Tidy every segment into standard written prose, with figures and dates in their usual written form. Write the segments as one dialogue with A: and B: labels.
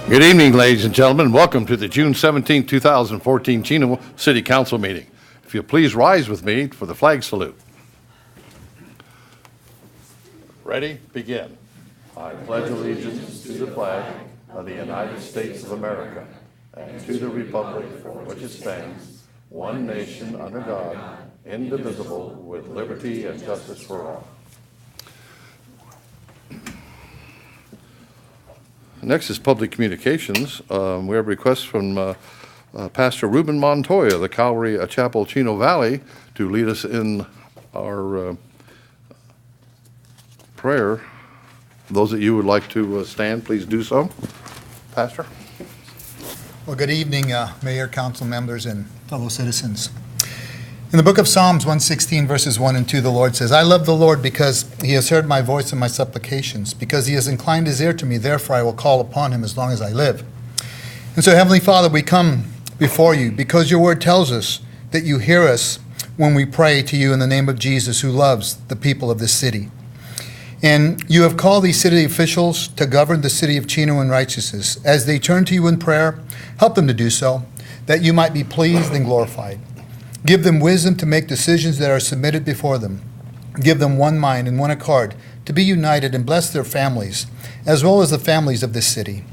A: Good evening, ladies and gentlemen. Welcome to the June 17, 2014 Chino City Council Meeting. If you'll please rise with me for the flag salute. Ready? Begin. I pledge allegiance to the flag of the United States of America and to the republic for which it stands, one nation under God, indivisible, with liberty and justice for all. Next is public communications. We have requests from Pastor Ruben Montoya of the Calvary Chapel, Chino Valley, to lead us in our prayer. Those of you who would like to stand, please do so. Pastor.
B: Well, good evening, Mayor, council members, and fellow citizens. In the book of Psalms 116, verses 1 and 2, the Lord says, I love the Lord because he has heard my voice and my supplications, because he has inclined his ear to me, therefore I will call upon him as long as I live. And so, Heavenly Father, we come before you because your word tells us that you hear us when we pray to you in the name of Jesus, who loves the people of this city. And you have called these city officials to govern the city of Chino in righteousness. As they turn to you in prayer, help them to do so, that you might be pleased and glorified. Give them wisdom to make decisions that are submitted before them. Give them one mind and one accord to be united, and bless their families, as well as the families of this city.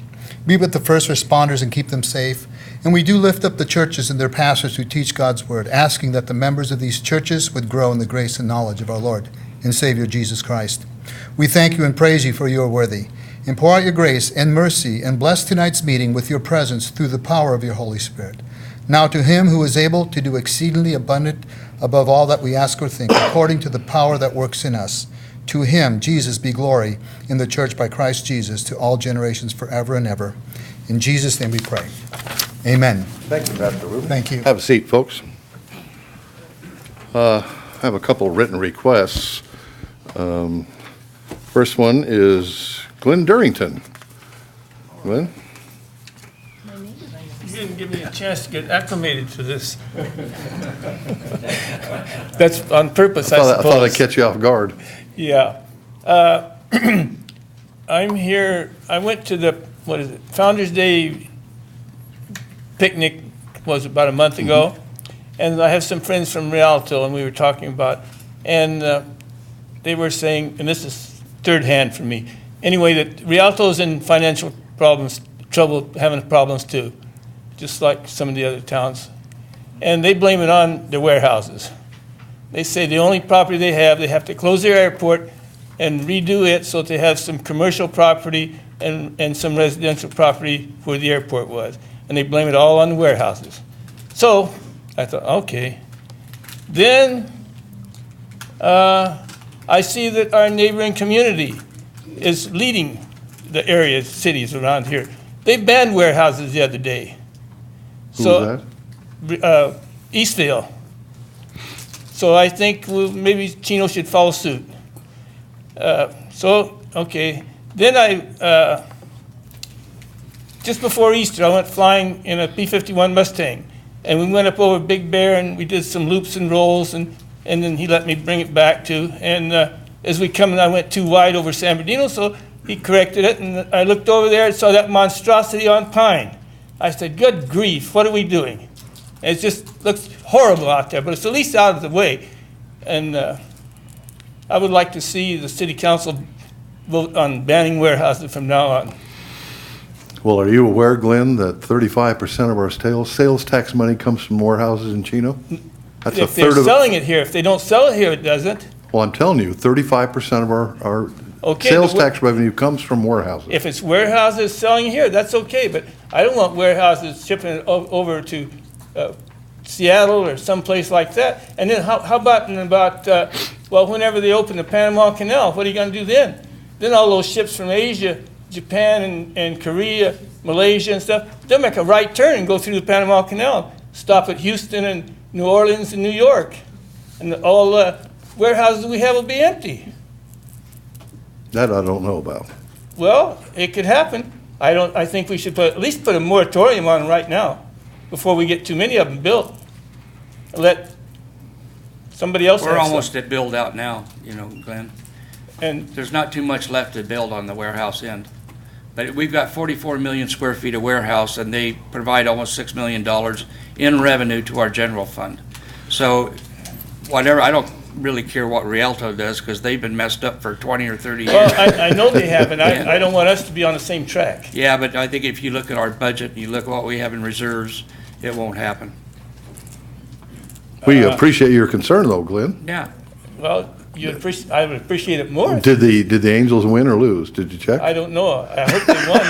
B: Be with the first responders and keep them safe. And we do lift up the churches and their pastors who teach God's word, asking that the members of these churches would grow in the grace and knowledge of our Lord and Savior Jesus Christ. We thank you and praise you, for you are worthy. And pour out your grace and mercy, and bless tonight's meeting with your presence through the power of your Holy Spirit. Now to him who is able to do exceedingly abundant above all that we ask or think, according to the power that works in us, to him, Jesus, be glory in the church by Christ Jesus to all generations forever and ever. In Jesus' name we pray. Amen.
A: Thank you, Pastor Ruben.
B: Thank you.
A: Have a seat, folks. I have a couple of written requests. First one is Glenn Durrington. Glenn?
C: You didn't give me a chance to get acclimated to this. That's on purpose, I suppose.
A: I thought I'd catch you off guard.
C: Yeah. I'm here. I went to the, Founders Day picnic, was about a month ago. And I have some friends from Rialto, and we were talking about, and they were saying, and this is third hand for me, anyway, that Rialto's in financial problems, having problems too, just like some of the other towns. And they blame it on their warehouses. They say the only property they have to close their airport and redo it so that they have some commercial property and some residential property where the airport was. And they blame it all on the warehouses. So I thought, okay. Then I see that our neighboring community is leading the areas, cities around here. They banned warehouses the other day.
A: Who was
C: that? Eastville. So I think maybe Chino should follow suit. Okay. Then I, just before Easter, I went flying in a P-51 Mustang. And we went up over Big Bear, and we did some loops and rolls, and then he let me bring it back too. And as we come in, I went too wide over San Bernardino, so he corrected it. And I looked over there and saw that monstrosity on Pine. I said, good grief, what are we doing? And it just looks horrible out there, but it's at least out of the way. And I would like to see the city council vote on banning warehouses from now on.
A: Well, are you aware, Glenn, that 35% of our sales tax money comes from warehouses in Chino? That's
C: if they're selling it here. If they don't sell it here, it doesn't.
A: Well, I'm telling you, 35% of our sales tax revenue comes from warehouses.
C: If it's warehouses selling here, that's okay, but I don't want warehouses shipping it over to Seattle or someplace like that. And then how about whenever they open the Panama Canal, what are you going to do then? Then all those ships from Asia, Japan and Korea, Malaysia and stuff, they'll make a right turn and go through the Panama Canal, stop at Houston and New Orleans and New York. And all the warehouses we have will be empty.
A: That I don't know about.
C: Well, it could happen. I think we should at least put a moratorium on them right now before we get too many of them built. Let somebody else.
D: We're almost at build out now, Glenn.
C: And
D: there's not too much left to build on the warehouse end. But we've got 44 million square feet of warehouse, and they provide almost $6 million in revenue to our general fund. So whatever, I don't really care what Rialto does, because they've been messed up for 20 or 30 years.
C: Well, I know they have, and I don't want us to be on the same track.
D: Yeah, but I think if you look at our budget, and you look at what we have in reserves, it won't happen.
A: We appreciate your concern though, Glenn.
D: Yeah.
C: Well, I would appreciate it more.
A: Did the Angels win or lose? Did you check?
C: I don't know. I hope they won.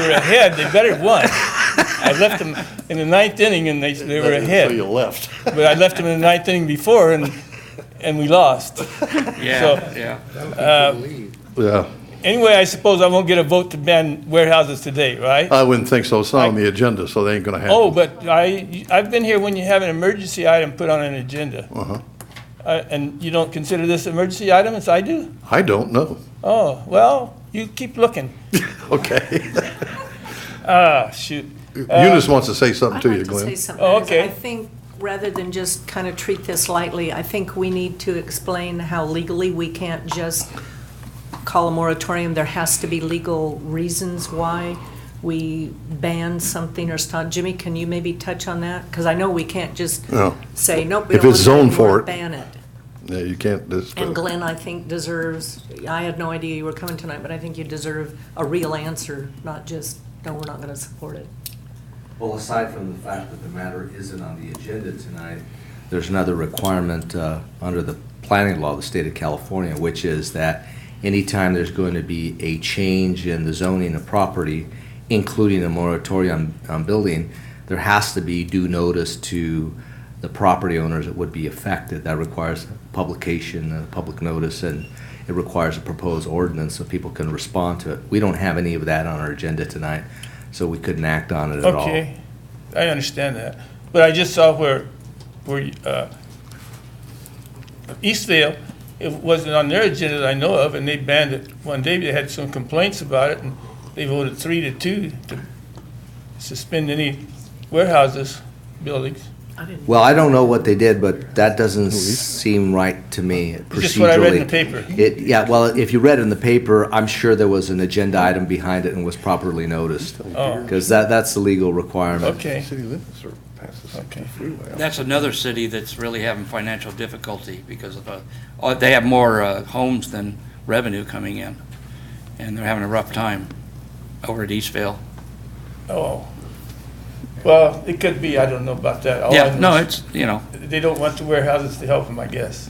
C: They were ahead. They better have won. I left them in the ninth inning, and they were
A: So
C: ahead.
A: you left.
C: But I left them in the ninth inning before, and we lost.
D: Yeah,
C: So-
D: yeah.
A: Yeah,
C: Anyway, I suppose I won't get a vote to ban warehouses today, right?
A: I wouldn't think so. It's not on the agenda, so they ain't gonna happen.
C: Oh, but I've been here when you have an emergency item put on an agenda.
A: Uh-huh.
C: And you don't consider this emergency item as I do?
A: I don't know.
C: Oh, well, you keep looking.
A: Okay.
C: Shoot.
A: Eunice wants to say something
E: I'd
A: to
E: like
A: you,
E: to say
A: Glenn.
E: something.
C: Oh,
E: because
C: okay.
E: I think rather than just kind of treat this lightly, I think we need to explain how legally we can't just call a moratorium. There has to be legal reasons why we ban something or stop. Jimmy, can you maybe touch on that? Because I know we can't just
A: No.
E: say, nope, we
A: If
E: don't
A: it's
E: want
A: zoned
E: to
A: for it.
E: ban it.
A: Yeah, you can't,
E: And Glenn, I think deserves, I had no idea you were coming tonight, but I think you deserve a real answer, not just, no, we're not going to support it.
F: Well, aside from the fact that the matter isn't on the agenda tonight, there's another requirement under the planning law of the state of California, which is that anytime there's going to be a change in the zoning of property, including a moratorium on building, there has to be due notice to the property owners that would be affected. That requires publication, public notice, and it requires a proposed ordinance so people can respond to it. We don't have any of that on our agenda tonight, so we couldn't act on it at all.
C: Okay, I understand that. But I just saw where Eastvale, it wasn't on their agenda that I know of, and they banned it one day. They had some complaints about it, and they voted 3-2 to suspend any warehouses, buildings.
E: I didn't.
F: Well, I don't know what they did, but that doesn't seem right to me procedurally.
C: Just what I read in the paper.
F: Yeah, well, if you read in the paper, I'm sure there was an agenda item behind it and was properly noticed.
C: Oh.
F: Because that's the legal requirement.
C: Okay,
A: City limits are passes
C: Okay.
A: freeway.
D: That's another city that's really having financial difficulty because of they have more homes than revenue coming in, and they're having a rough time over at Eastvale.
C: oh. Well, it could be, I don't know about that. All I
D: Yeah,
C: know
D: no,
C: is
D: it's,
C: they don't want the warehouses to help them, I guess.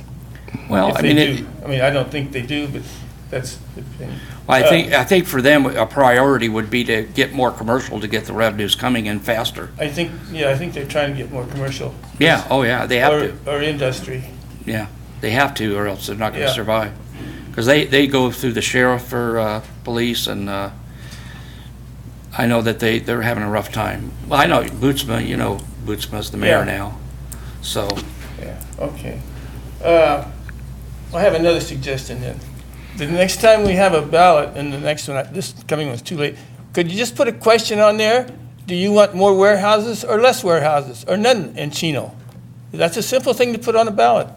D: well,
C: If
D: I
C: they
D: mean,
C: do. I mean, I don't think they do, but that's the thing.
D: I think for them, a priority would be to get more commercial to get the revenues coming in faster.
C: I think they're trying to get more commercial.
D: Yeah, oh yeah, they have to.
C: Or industry.
D: Yeah, they have to, or else they're not gonna
C: Yeah.
D: survive. Because they go through the sheriff for police, and I know that they're having a rough time. Well, I know Bootsma, Bootsma's the mayor
C: Yeah.
D: now, so.
C: Yeah, okay. I have another suggestion then. The next time we have a ballot, and the next one, this coming one's too late, could you just put a question on there? Do you want more warehouses or less warehouses, or none in Chino? That's a simple thing to put on a ballot,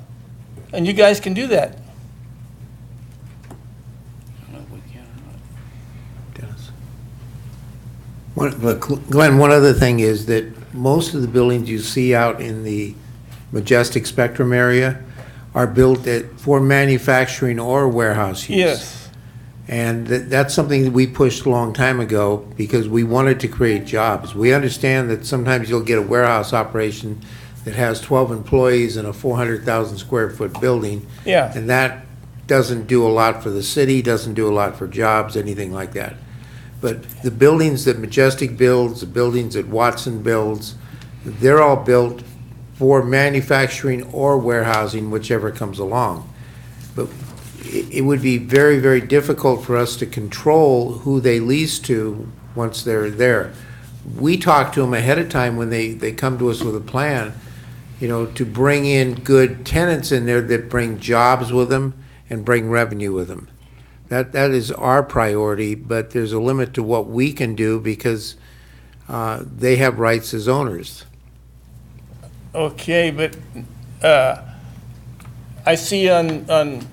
C: and you guys can do that.
G: But Glenn, one other thing is that most of the buildings you see out in the Majestic Spectrum area are built for manufacturing or warehouse use.
C: Yes.
G: And that's something that we pushed a long time ago because we wanted to create jobs. We understand that sometimes you'll get a warehouse operation that has 12 employees in a 400,000 square foot building.
C: Yeah.
G: And that doesn't do a lot for the city, doesn't do a lot for jobs, anything like that. But the buildings that Majestic builds, the buildings that Watson builds, they're all built for manufacturing or warehousing, whichever comes along. But it would be very, very difficult for us to control who they lease to once they're there. We talk to them ahead of time when they come to us with a plan, to bring in good tenants in there that bring jobs with them and bring revenue with them. That is our priority, but there's a limit to what we can do because they have rights as owners.
C: Okay, but I see on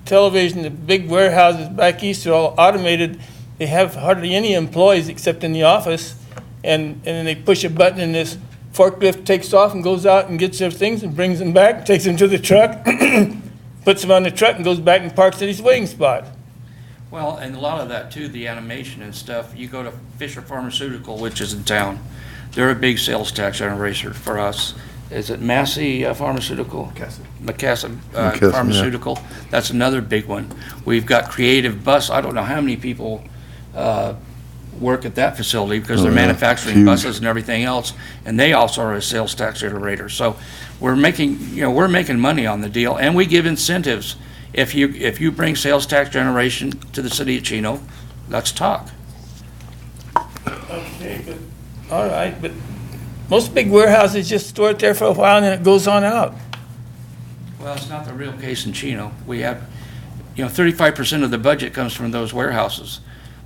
C: television the big warehouses back east are all automated, they have hardly any employees except in the office, and then they push a button and this forklift takes off and goes out and gets their things and brings them back, takes them to the truck, puts them on the truck and goes back and parks at his waiting spot.
D: Well, and a lot of that too, the animation and stuff, you go to Fisher Pharmaceutical, which is in town, they're a big sales tax generator for us. Is it Massey Pharmaceutical? McKesson
A: McKesson, yeah.
D: Pharmaceutical. That's another big one. We've got Creative Bus. I don't know how many people work at that facility because they're
A: Oh, yeah.
D: manufacturing
A: Huge.
D: buses and everything else, and they also are a sales tax generator. So we're making money on the deal, and we give incentives. If you bring sales tax generation to the city of Chino, let's talk.
C: Okay, but, all right, but most big warehouses just store it there for a while and then it goes on out.
D: Well, it's not the real case in Chino. We have, 35% of the budget comes from those warehouses,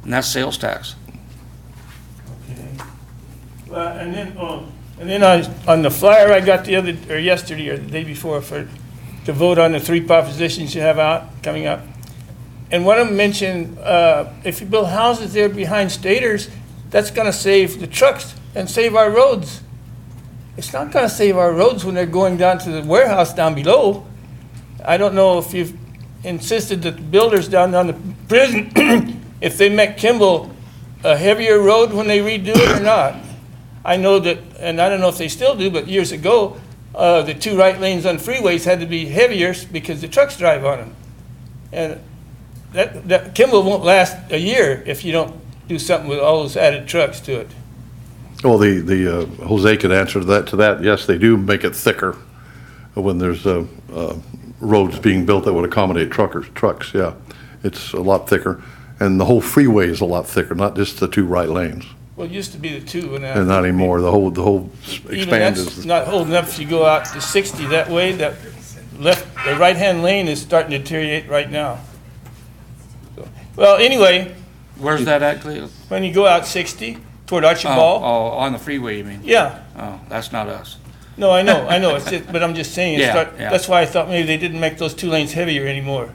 D: and that's sales tax.
C: Well, and then on the flyer I got yesterday or the day before to vote on the 3 propositions you have coming up. And one of them mentioned, if you build houses there behind staters, that's gonna save the trucks and save our roads. It's not gonna save our roads when they're going down to the warehouse down below. I don't know if you've insisted that the builders down on the prison, if they make Kimball a heavier road when they redo it or not. I know that, and I don't know if they still do, but years ago, the 2 right lanes on freeways had to be heavier because the trucks drive on them. And that Kimball won't last a year if you don't do something with all those added trucks to it.
A: Well, the Jose could answer to that. Yes, they do make it thicker when there's roads being built that would accommodate trucks, yeah. It's a lot thicker. And the whole freeway is a lot thicker, not just the 2 right lanes.
C: Well, it used to be the 2.
A: And not anymore. The whole
C: Even
A: expand
C: that's
A: is,
C: not holding up if you go out to 60 that way. The right-hand lane is starting to deteriorate right now. So, well, anyway,
D: Where's that at, Cleo?
C: when you go out 60 toward
D: Oh,
C: Archibald,
D: on the freeway, you mean?
C: yeah.
D: Oh, that's not us.
C: No, I know, it's just, but I'm just saying,
D: Yeah, yeah.
C: that's why I thought maybe they didn't make those 2 lanes heavier anymore.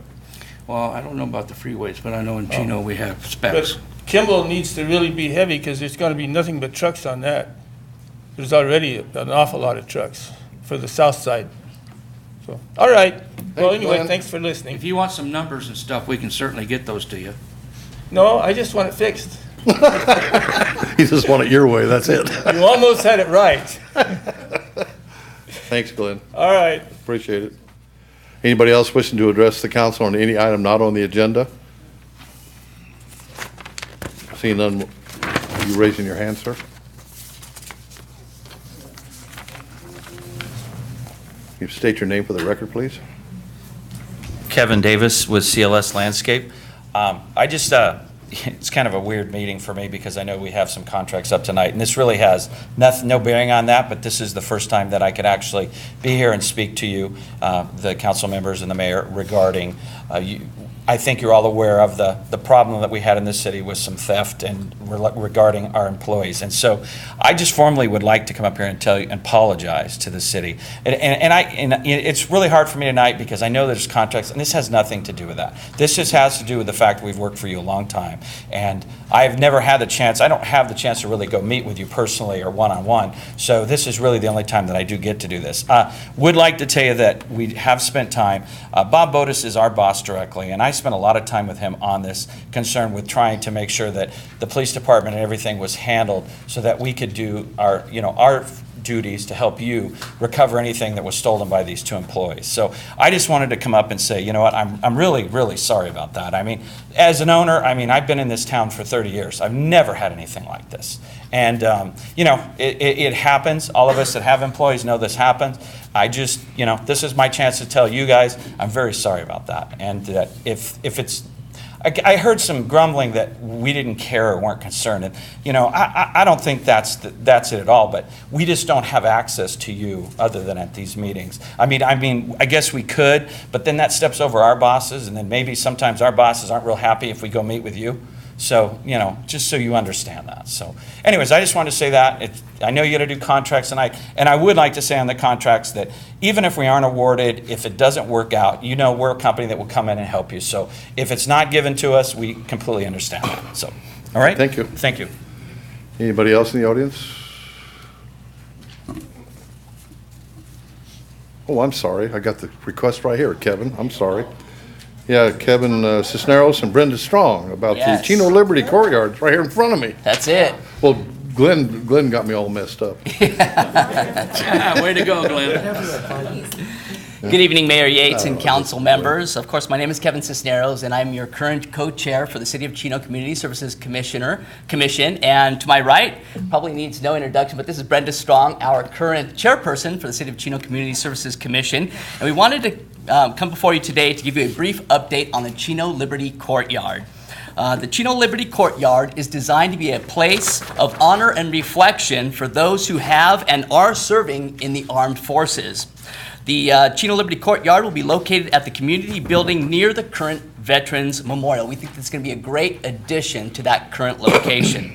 D: Well, I don't know about the freeways, but I know in Chino we have specs.
C: But Kimball needs to really be heavy because there's gonna be nothing but trucks on that. There's already an awful lot of trucks for the south side. So, all right. Well,
A: Thanks,
C: anyway,
A: Glenn.
C: thanks for
D: If
C: listening.
D: you want some numbers and stuff, we can certainly get those to you.
C: No, I just want it fixed.
A: you just want it your way, that's it.
C: You almost had it right.
A: Thanks, Glenn.
C: All right.
A: Appreciate it. Anybody else wishing to address the council on any item not on the agenda? Seeing none, you raising your hand, sir? You state your name for the record, please.
H: Kevin Davis with CLS Landscape. It's kind of a weird meeting for me because I know we have some contracts up tonight, and this really has no bearing on that, but this is the first time that I could actually be here and speak to you, the council members and the mayor, regarding I think you're all aware of the problem that we had in this city with some theft and regarding our employees. And so I just formally would like to come up here and tell you and apologize to the city. And it's really hard for me tonight because I know there's contracts, and this has nothing to do with that. This just has to do with the fact that we've worked for you a long time. And I've never had the chance, I don't have the chance to really go meet with you personally or one-on-one. So this is really the only time that I do get to do this. Would like to tell you that we have spent time. Bob Bodis is our boss directly, and I spent a lot of time with him on this concern with trying to make sure that the police department and everything was handled so that we could do our duties to help you recover anything that was stolen by these 2 employees. So I just wanted to come up and say, you know what, I'm really, really sorry about that. I mean, as an owner, I've been in this town for 30 years. I've never had anything like this. And, it happens. All of us that have employees know this happens. I just, this is my chance to tell you guys, I'm very sorry about that. And that if it's, I heard some grumbling that we didn't care or weren't concerned. And, I don't think that's it at all, but we just don't have access to you other than at these meetings. I guess we could, but then that steps over our bosses, and then maybe sometimes our bosses aren't real happy if we go meet with you. So, just so you understand that. So anyways, I just wanted to say that. I know you got to do contracts tonight, and I would like to say on the contracts that even if we aren't awarded, if it doesn't work out, we're a company that will come in and help you. So if it's not given to us, we completely understand that. So, all right?
A: Thank you.
H: Thank you.
A: Anybody else in the audience? Oh, I'm sorry. I got the request right here, Kevin. I'm sorry. Yeah, Kevin Cisneros and Brenda Strong about the
I: Yes.
A: Chino Liberty Courtyard right here in front of me.
I: That's it.
A: Well, Glenn got me all messed up.
D: Way to go, Glenn.
I: Good evening, Mayor Yates and council members. Of course, my name is Kevin Cisneros, and I'm your current co-chair for the City of Chino Community Services Commission. And to my right, probably needs no introduction, but this is Brenda Strong, our current chairperson for the City of Chino Community Services Commission. And we wanted to come before you today to give you a brief update on the Chino Liberty Courtyard. The Chino Liberty Courtyard is designed to be a place of honor and reflection for those who have and are serving in the armed forces. The Chino Liberty Courtyard will be located at the community building near the current Veterans Memorial. We think this is going to be a great addition to that current location.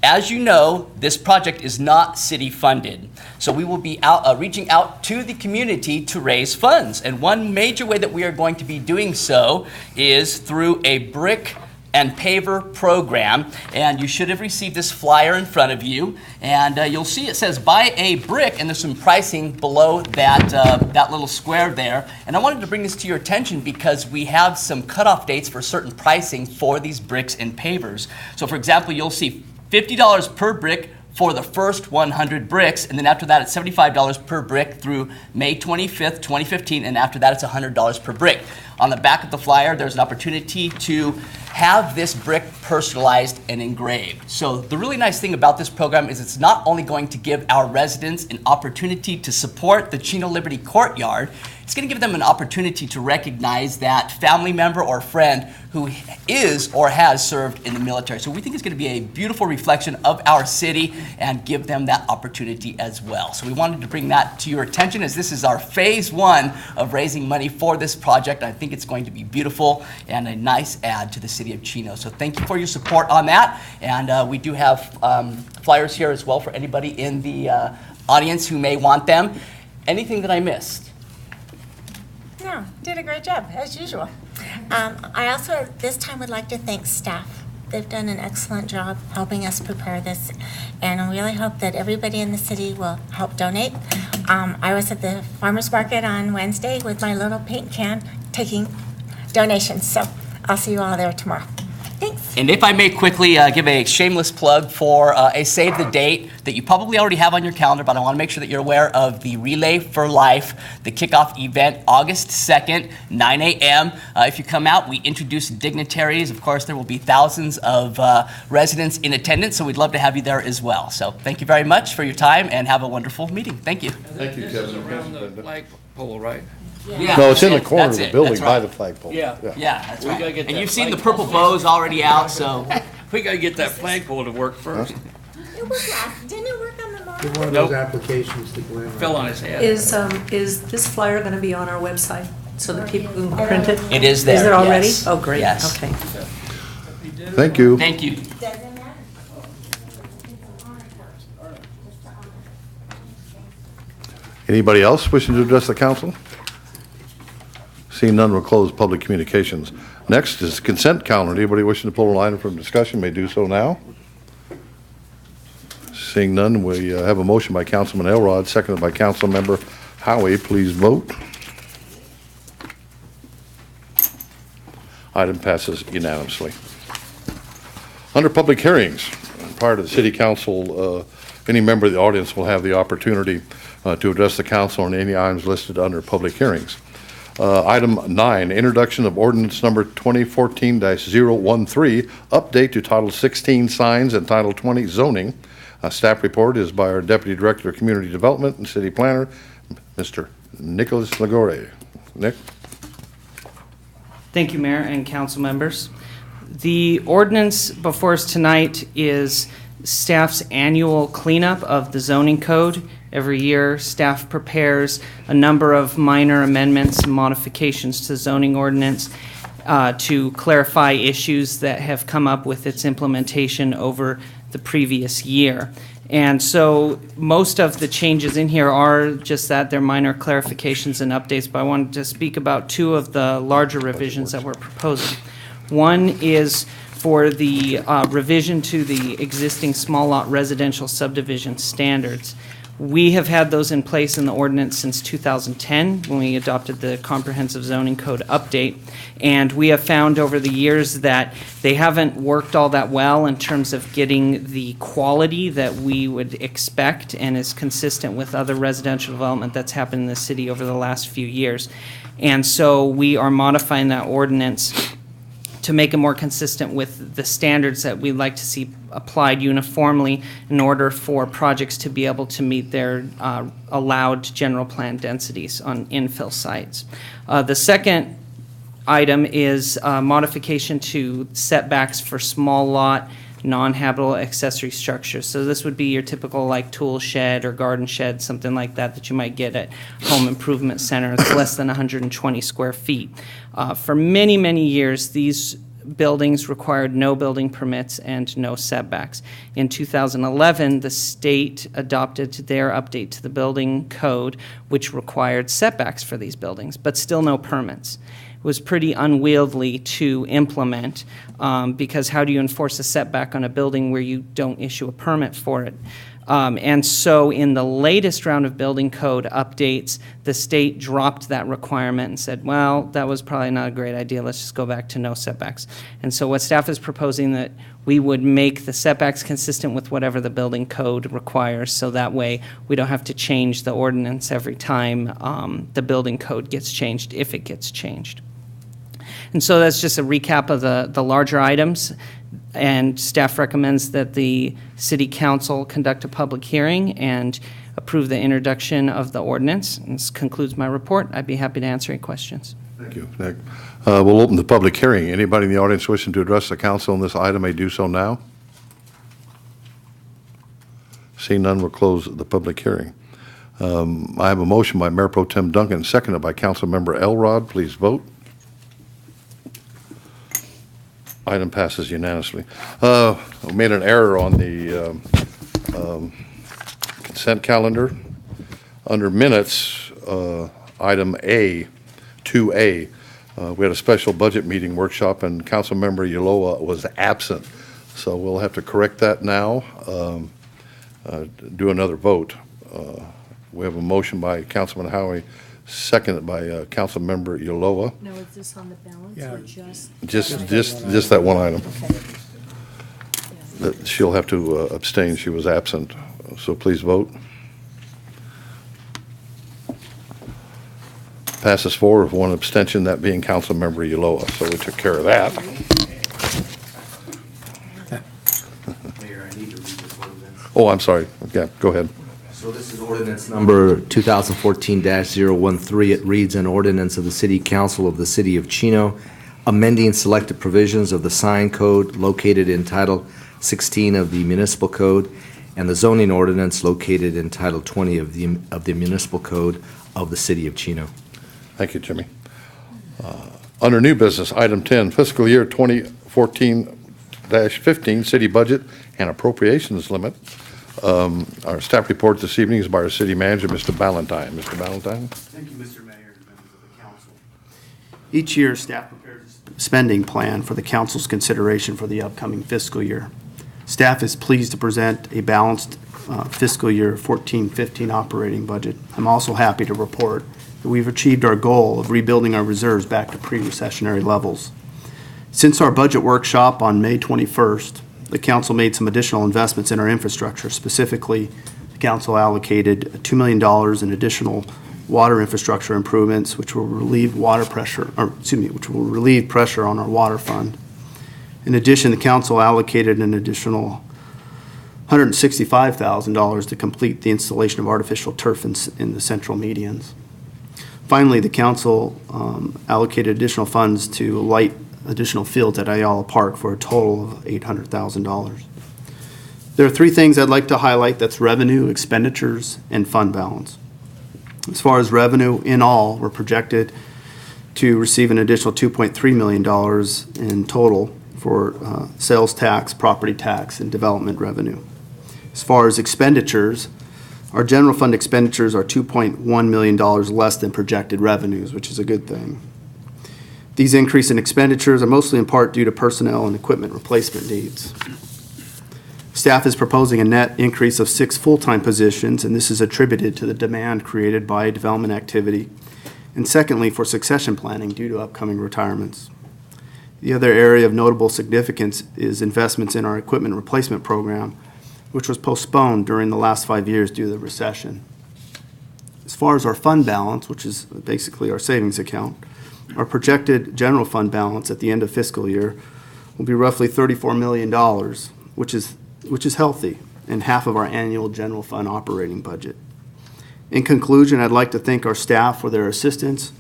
I: As you know, this project is not city funded, so we will be reaching out to the community to raise funds. And one major way that we are going to be doing so is through a brick and paver program, and you should have received this flyer in front of you, and you'll see it says buy a brick, and there's some pricing below that little square there. And I wanted to bring this to your attention because we have some cutoff dates for certain pricing for these bricks and pavers. So for example, you'll see $50 per brick for the first 100 bricks, and then after that it's $75 per brick through May 25th, 2015, and after that it's $100 per brick. On the back of the flyer, there's an opportunity to have this brick personalized and engraved. So the really nice thing about this program is it's not only going to give our residents an opportunity to support the Chino Liberty Courtyard, it's going to give them an opportunity to recognize that family member or friend who is or has served in the military. So we think it's going to be a beautiful reflection of our city and give them that opportunity as well. So we wanted to bring that to your attention as this is our phase one of raising money for this project. I think it's going to be beautiful and a nice add to the city of Chino. So thank you for your support on that. And we do have flyers here as well for anybody in the audience who may want them. Anything that I missed?
J: No, did a great job, as usual. I also, this time, would like to thank staff. They've done an excellent job helping us prepare this, and I really hope that everybody in the city will help donate. I was at the farmer's market on Wednesday with my little paint can taking donations, so I'll see you all there tomorrow. Thanks.
I: And if I may quickly give a shameless plug for a save the date that you probably already have on your calendar, but I want to make sure that you're aware of the Relay for Life, the kickoff event, August 2nd, 9 a.m. If you come out, we introduce dignitaries. Of course, there will be thousands of residents in attendance, so we'd love to have you there as well. So thank you very much for your time, and have a wonderful meeting. Thank you.
A: Thank you,
D: This is
A: Kevin.
D: around the flagpole, right?
I: Yeah,
A: No, it's in the
I: that's it.
A: corner of
I: That's
A: the
I: it.
A: building
I: That's
A: by
I: right.
A: the flagpole.
D: Yeah.
I: Yeah, that's
D: We
I: right.
D: gotta get
I: And
D: that
I: you've seen the
D: flagpole.
I: purple bows already out, so
D: We gotta get that flagpole to work first.
J: It worked last, didn't it work on the model?
G: Give one of
D: Nope.
G: those applications to Glenn.
D: Fell on his head.
E: Is this flyer going to be on our website so that people can print it?
I: it is there.
E: Is it already?
I: yes.
E: Oh, great,
I: Yes.
E: okay.
A: Thank you.
I: Thank you.
J: Doesn't matter.
A: Anybody else wishing to address the council? Seeing none, we'll close public communications. Next is consent calendar. Anybody wishing to pull an item from discussion may do so now. Seeing none, we have a motion by Councilman Elrod, seconded by Councilmember Howie. Please vote. Item passes unanimously. Under public hearings, prior to the city council, any member of the audience will have the opportunity to address the council on any items listed under public hearings. Item 9, introduction of ordinance number 2014-013, update to Title 16 signs and Title 20 zoning. Staff report is by our Deputy Director of Community Development and City Planner, Mr. Nicholas Lagore. Nick?
K: Thank you, Mayor and council members. The ordinance before us tonight is staff's annual cleanup of the zoning code. Every year, staff prepares a number of minor amendments and modifications to the zoning ordinance. to clarify issues that have come up with its implementation over the previous year. And so most of the changes in here are just that, they're minor clarifications and updates, but I wanted to speak about two of the larger revisions that we're proposing. One is for the revision to the existing small lot residential subdivision standards. We have had those in place in the ordinance since 2010, when we adopted the Comprehensive Zoning Code update. And we have found over the years that they haven't worked all that well in terms of getting the quality that we would expect and is consistent with other residential development that's happened in the city over the last few years. And so we are modifying that ordinance to make it more consistent with the standards that we'd like to see applied uniformly in order for projects to be able to meet their allowed general plan densities on infill sites. The second item is modification to setbacks for small lot non-habitable accessory structures. So this would be your typical like tool shed or garden shed, something like that that you might get at home improvement center. It's less than 120 square feet. For many, many years, these buildings required no building permits and no setbacks. In 2011, the state adopted their update to the building code, which required setbacks for these buildings, but still no permits. It was pretty unwieldy to implement because how do you enforce a setback on a building where you don't issue a permit for it? And so in the latest round of building code updates, the state dropped that requirement and said, well, that was probably not a great idea. Let's just go back to no setbacks. And so what staff is proposing that we would make the setbacks consistent with whatever the building code requires, so that way we don't have to change the ordinance every time the building code gets changed, if it gets changed. And so that's just a recap of the larger items. And staff recommends that the city council conduct a public hearing and approve the introduction of the ordinance. And this concludes my report. I'd be happy to answer any questions.
A: Thank you, Nick. We'll open the public hearing. Anybody in the audience wishing to address the council on this item may do so now. Seeing none, we'll close the public hearing. I have a motion by Mayor Pro Tem Duncan, seconded by Councilmember Elrod. Please vote. Item passes unanimously. I made an error on the consent calendar. Under minutes, item A, 2A, we had a special budget meeting workshop, and Councilmember Yoloa was absent. So we'll have to correct that now, do another vote. We have a motion by Councilman Howie, seconded by Councilmember Yoloa.
E: Now, is this on the balance or just?
A: Just that one item.
E: Okay.
A: That she'll have to abstain. She was absent. So please vote. Passes 4 with 1 abstention, that being Councilmember Yoloa. So we took care of that.
F: Mayor, I need to read this ordinance.
A: Oh, I'm sorry. Yeah, go ahead.
F: So this is ordinance number 2014-013. It reads, an ordinance of the City Council of the City of Chino amending selected provisions of the sign code located in Title 16 of the Municipal Code and the zoning ordinance located in Title 20 of the Municipal Code of the City of Chino.
A: Thank you, Jimmy. Under new business, item 10, fiscal year 2014-15 city budget and appropriations limit. Our staff report this evening is by our city manager, Mr. Ballantyne. Mr. Ballantyne?
L: Thank you, Mr. Mayor and members of the council. Each year, staff prepares a spending plan for the council's consideration for the upcoming fiscal year. Staff is pleased to present a balanced fiscal year 14-15 operating budget. I'm also happy to report that we've achieved our goal of rebuilding our reserves back to pre-recessionary levels. Since our budget workshop on May 21st, the council made some additional investments in our infrastructure. Specifically, the council allocated $2 million in additional water infrastructure improvements, which will relieve pressure on our water fund. In addition, the council allocated an additional $165,000 to complete the installation of artificial turf in the central medians. Finally, the council allocated additional funds to light additional fields at Ayala Park for a total of $800,000. There are 3 things I'd like to highlight. That's revenue, expenditures, and fund balance. As far as revenue, in all, we're projected to receive an additional $2.3 million in total for sales tax, property tax, and development revenue. As far as expenditures, our general fund expenditures are $2.1 million less than projected revenues, which is a good thing. These increase in expenditures are mostly in part due to personnel and equipment replacement needs. Staff is proposing a net increase of 6 full-time positions, and this is attributed to the demand created by development activity, and secondly, for succession planning due to upcoming retirements. The other area of notable significance is investments in our equipment replacement program, which was postponed during the last 5 years due to the recession. As far as our fund balance, which is basically our savings account, our projected general fund balance at the end of fiscal year will be roughly $34 million, which is healthy and half of our annual general fund operating budget. In conclusion, I'd like to thank our staff for their assistance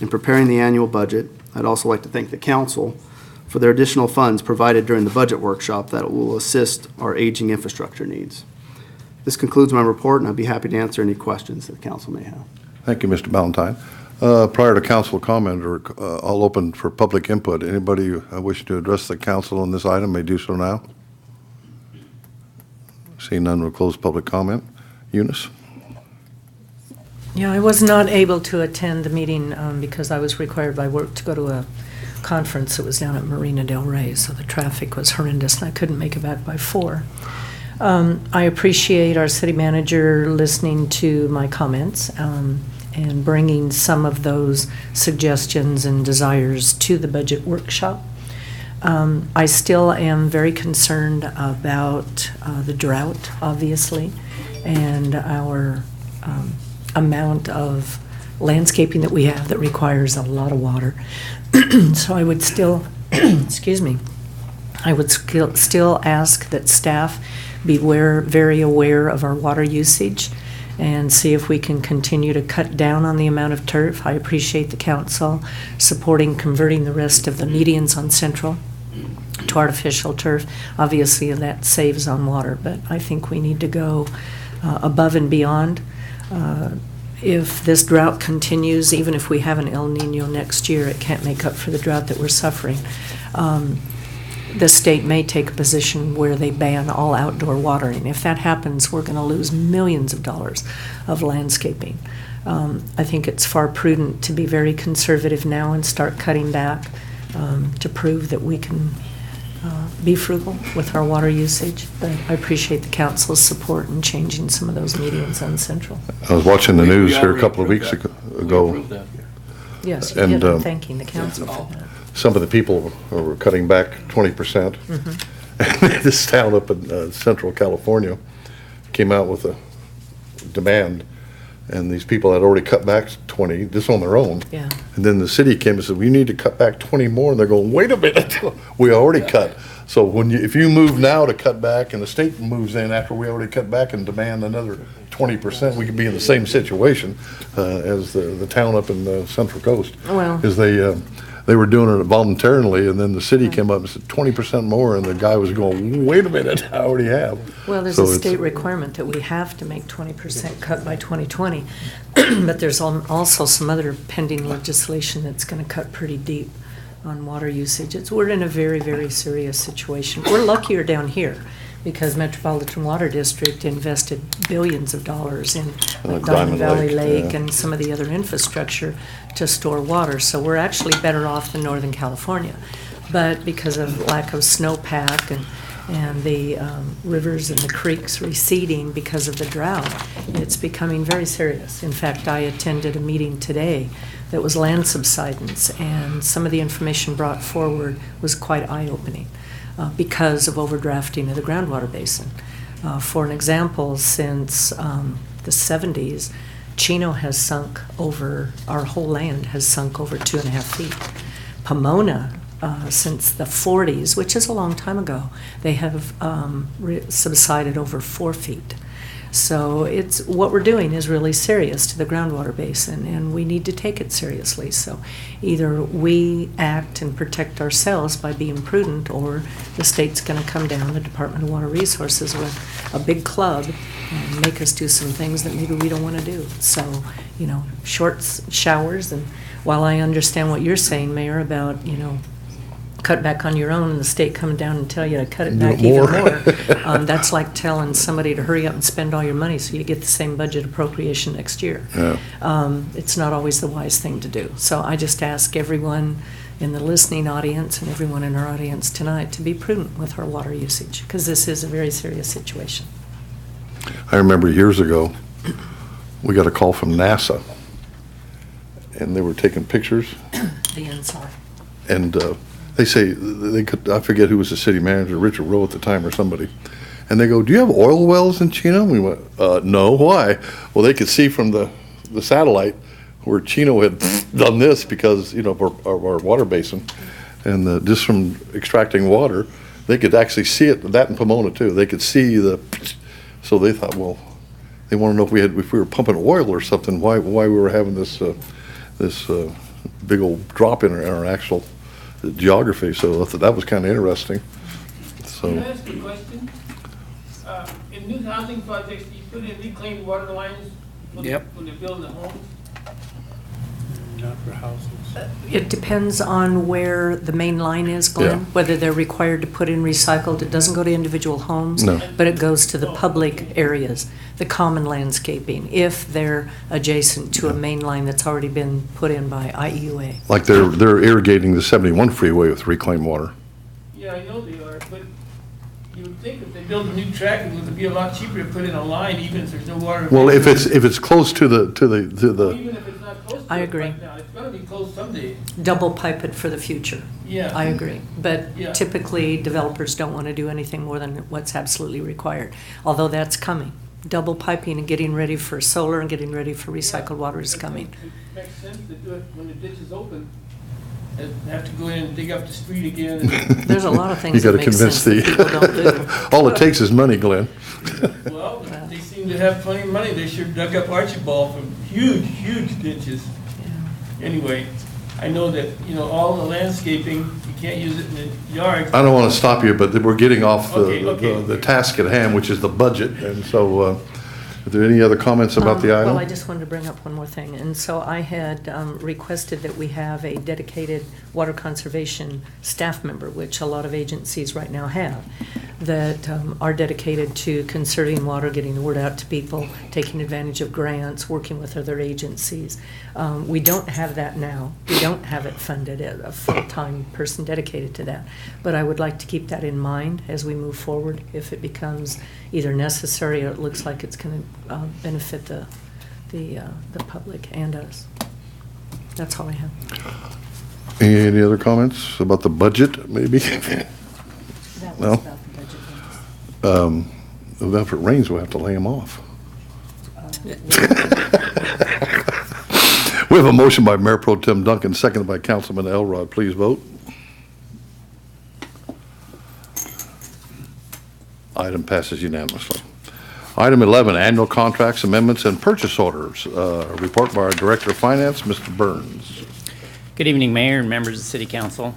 L: in preparing the annual budget. I'd also like to thank the council for their additional funds provided during the budget workshop that will assist our aging infrastructure needs. This concludes my report, and I'd be happy to answer any questions that the council may have.
A: Thank you, Mr. Ballantyne. Prior to council comment, I'll open for public input. Anybody wishing to address the council on this item may do so now. Seeing none, we'll close public comment. Eunice?
E: Yeah, I was not able to attend the meeting because I was required by work to go to a conference that was down at Marina Del Rey, so the traffic was horrendous and I couldn't make it back by 4. I appreciate our city manager listening to my comments and bringing some of those suggestions and desires to the budget workshop. I still am very concerned about the drought, obviously, and our amount of landscaping that we have that requires a lot of water. So I would still, excuse me, I would still ask that staff be very aware of our water usage and see if we can continue to cut down on the amount of turf. I appreciate the council supporting converting the rest of the medians on Central to artificial turf. Obviously, that saves on water, but I think we need to go above and beyond. If this drought continues, even if we have an El Nino next year, it can't make up for the drought that we're suffering. The state may take a position where they ban all outdoor watering. If that happens, we're going to lose millions of dollars of landscaping. I think it's far prudent to be very conservative now and start cutting back to prove that we can be frugal with our water usage. But I appreciate the council's support in changing some of those medians on Central.
A: I was watching the news here a couple of weeks ago.
E: Yes,
A: And,
E: I'm thanking the council for that.
A: Some of the people were cutting back 20%. This town up in Central California came out with a demand, and these people had already cut back 20, just on their own.
E: Yeah.
A: And then the city came and said, we need to cut back 20 more, and they're going, wait a minute, we already cut. So if you move now to cut back, and the state moves in after we already cut back and demand another 20%, we could be in the same situation as the town up in the Central Coast.
E: Well.
A: Because they were doing it voluntarily, and then the city came up and said 20% more, and the guy was going, wait a minute, I already have.
E: Well, there's
A: So
E: a
A: it's-
E: state requirement that we have to make 20% cut by 2020, but there's also some other pending legislation that's going to cut pretty deep on water usage. We're in a very, very serious situation. We're luckier down here because Metropolitan Water District invested billions of dollars in Diamond Valley Lake
A: yeah.
E: and some of the other infrastructure to store water. So we're actually better off than Northern California. But because of lack of snowpack and the rivers and the creeks receding because of the drought, it's becoming very serious. In fact, I attended a meeting today that was land subsidence, and some of the information brought forward was quite eye-opening because of overdrafting of the groundwater basin. For an example, since the 70s, Chino has sunk over, our whole land has sunk over 2.5 feet. Pomona, since the 40s, which is a long time ago, they have subsided over 4 feet. So what we're doing is really serious to the groundwater basin, and we need to take it seriously. So either we act and protect ourselves by being prudent, or the state's going to come down, the Department of Water Resources, with a big club and make us do some things that maybe we don't want to do. So, short showers, and while I understand what you're saying, Mayor, about, cut back on your own and the state coming down and tell you to cut it
A: Do
E: back
A: it
E: even
A: more.
E: more, that's like telling somebody to hurry up and spend all your money so you get the same budget appropriation next year.
A: Yeah.
E: It's not always the wise thing to do. So I just ask everyone in the listening audience and everyone in our audience tonight to be prudent with our water usage, because this is a very serious situation.
A: I remember years ago, we got a call from NASA, and they were taking pictures,
E: The inside.
A: and they say, I forget who was the city manager, Richard Rowe at the time or somebody, and they go, "Do you have oil wells in Chino?" We went, "No, why?" Well, they could see from the satellite where Chino had done this because, of our water basin, and just from extracting water, they could actually see it, that in Pomona too, they could see so they thought, well, they want to know if we were pumping oil or something, why we were having this big old drop in our actual geography. So I thought that was kind of interesting. So.
C: Can I ask a question? In new housing projects, do you put in reclaimed water lines when
D: Yep.
C: when they're building the homes?
L: Not for houses.
E: It depends on where the main line is, Glenn,
A: Yeah.
E: whether they're required to put in recycled. It doesn't go to individual homes,
A: No.
E: but it goes to the public areas, the common landscaping, if they're adjacent to a main line that's already been put in by IEUA.
A: Like they're irrigating the 71 freeway with reclaimed water.
C: Yeah, I know they are, but you would think if they build a new track, it would be a lot cheaper to put in a line, even if there's no water.
A: Well, if it's close to the
C: Even if it's not close to
E: I
C: it
E: agree.
C: right now, it's gonna be close someday.
E: Double pipe it for the future.
C: Yeah.
E: I agree. But
C: Yeah.
E: typically, developers don't want to do anything more than what's absolutely required, although that's coming. Double piping and getting ready for solar and getting ready for recycled water is coming.
C: It makes sense to do it when the ditch is open, and have to go in and dig up the street again.
E: There's a lot of
A: You
E: things that
A: gotta
E: make
A: convince
E: sense that people don't do.
A: all it takes is money, Glenn.
C: Well, they seem to have plenty of money. They sure dug up Archibald from huge, huge ditches. Anyway, I know that, all the landscaping, you can't use it in the yard.
A: I don't want to stop you, but we're getting off
C: Okay.
A: the task at hand, which is the budget. And so, are there any other comments about the item?
E: Well, I just wanted to bring up one more thing. And so I had requested that we have a dedicated water conservation staff member, which a lot of agencies right now have, that are dedicated to conserving water, getting the word out to people, taking advantage of grants, working with other agencies. We don't have that now. We don't have it funded, a full-time person dedicated to that. But I would like to keep that in mind as we move forward, if it becomes either necessary or it looks like it's going to benefit the public and us. That's all I have.
A: Any other comments about the budget, maybe?
E: That
A: No.
E: was about the budget.
A: If it rains, we'll have to lay them off. We have a motion by Mayor Pro Tem Duncan, seconded by Councilman Elrod. Please vote. Item passes unanimously. Item 11, annual contracts, amendments, and purchase orders. Report by our Director of Finance, Mr. Burns.
M: Good evening, Mayor and members of the City Council.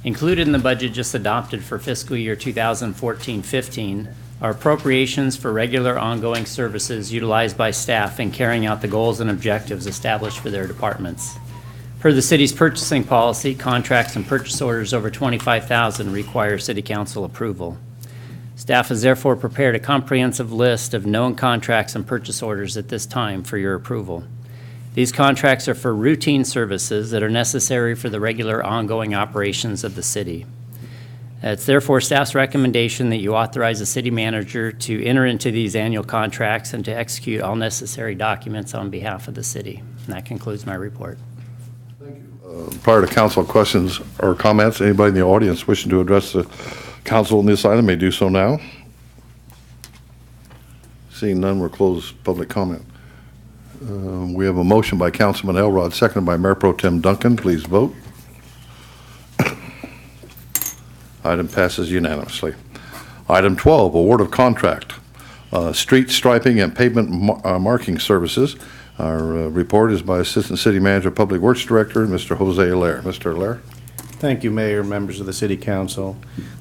M: Included in the budget just adopted for fiscal year 2014-15 are appropriations for regular ongoing services utilized by staff in carrying out the goals and objectives established for their departments. Per the city's purchasing policy, contracts and purchase orders over $25,000 require City Council approval. Staff has therefore prepared a comprehensive list of known contracts and purchase orders at this time for your approval. These contracts are for routine services that are necessary for the regular ongoing operations of the city. It's therefore staff's recommendation that you authorize the city manager to enter into these annual contracts and to execute all necessary documents on behalf of the city. And that concludes my report.
A: Prior to council questions or comments, anybody in the audience wishing to address the council on this item may do so now. Seeing none, we'll close public comment. We have a motion by Councilman Elrod, seconded by Mayor Pro Tem Duncan. Please vote. Item passes unanimously. Item 12, award of contract, street striping and pavement marking services. Our report is by Assistant City Manager, Public Works Director, Mr. Jose Allaire. Mr. Allaire.
L: Thank you, Mayor, members of the City Council.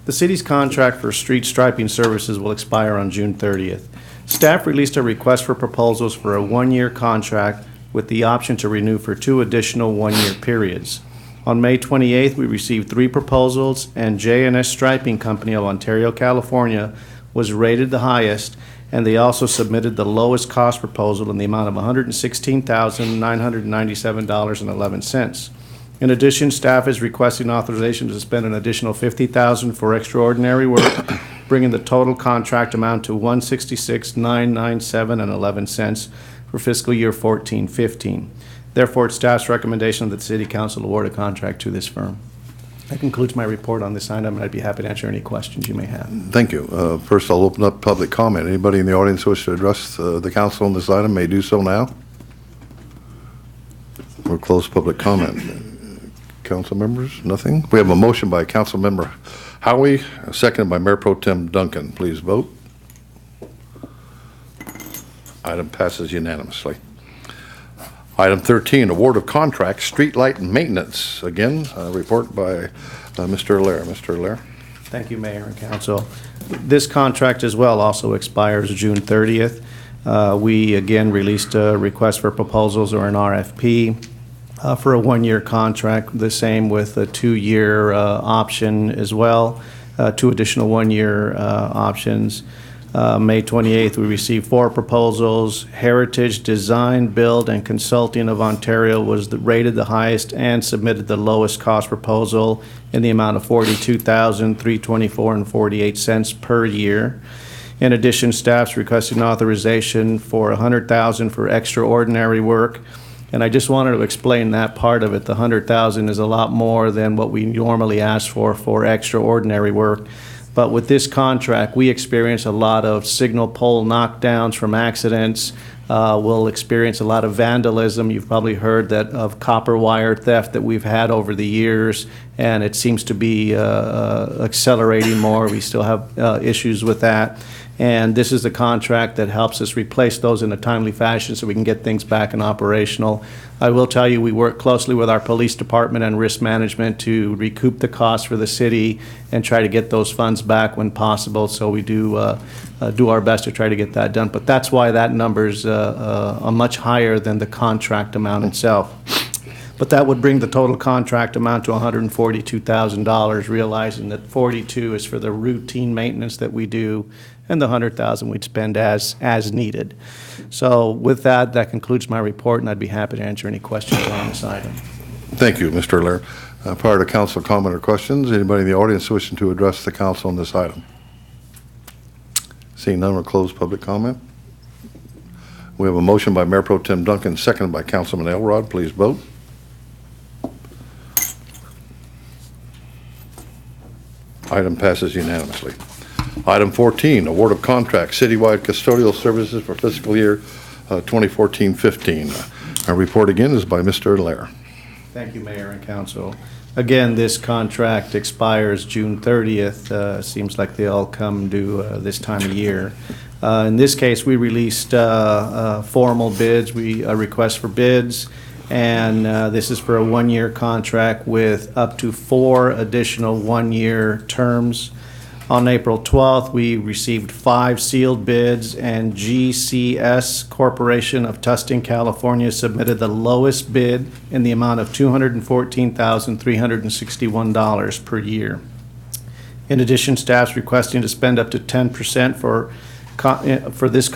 L: The city's contract for street striping services will expire on June 30th. Staff released a request for proposals for a one-year contract with the option to renew for 2 additional one-year periods. On May 28th, we received 3 proposals, and J&S Striping Company of Ontario, California was rated the highest, and they also submitted the lowest cost proposal in the amount of $116,997.11. In addition, staff is requesting authorization to spend an additional $50,000 for extraordinary work, bringing the total contract amount to $166,997.11 for fiscal year 14-15. Therefore, it's staff's recommendation that the City Council award a contract to this firm. That concludes my report on this item, and I'd be happy to answer any questions you may have.
A: Thank you. First, I'll open up public comment. Anybody in the audience wish to address the council on this item may do so now. We'll close public comment. Council members, nothing? We have a motion by Council Member Howie, seconded by Mayor Pro Tem Duncan. Please vote. Item passes unanimously. Item 13, award of contract, streetlight maintenance. Again, a report by Mr. Allaire. Mr. Allaire.
L: Thank you, Mayor and Council. This contract as well also expires June 30th. We again released a request for proposals, or an RFP, for a one-year contract, the same with a 2-year option as well, 2 additional one-year options. May 28th, we received 4 proposals. Heritage Design, Build, and Consulting of Ontario was rated the highest and submitted the lowest cost proposal in the amount of $42,324.48 per year. In addition, staff's requesting authorization for $100,000 for extraordinary work. And I just wanted to explain that part of it. The $100,000 is a lot more than what we normally ask for extraordinary work. But with this contract, we experience a lot of signal pole knockdowns from accidents. We'll experience a lot of vandalism. You've probably heard that of copper wire theft that we've had over the years, and it seems to be accelerating more. We still have issues with that. And this is a contract that helps us replace those in a timely fashion so we can get things back and operational. I will tell you, we work closely with our police department and risk management to recoup the costs for the city and try to get those funds back when possible. So we do our best to try to get that done. But that's why that number's a much higher than the contract amount itself. But that would bring the total contract amount to $142,000, realizing that $42,000 is for the routine maintenance that we do, and the $100,000 we'd spend as needed. So with that, that concludes my report, and I'd be happy to answer any questions on this item.
A: Thank you, Mr. Allaire. Prior to council comment or questions, anybody in the audience wishing to address the council on this item? Seeing none, we'll close public comment. We have a motion by Mayor Pro Tem Duncan, seconded by Councilman Elrod. Please vote. Item passes unanimously. Item 14, award of contract, citywide custodial services for fiscal year 2014-15. Our report again is by Mr. Allaire.
L: Thank you, Mayor and Council. Again, this contract expires June 30th. Seems like they all come due this time of year. In this case, we released formal bids, a request for bids, and this is for a one-year contract with up to 4 additional one-year terms. On April 12th, we received 5 sealed bids, and GCS Corporation of Tustin, California submitted the lowest bid in the amount of $214,361 per year. In addition, staff's requesting to spend up to 10%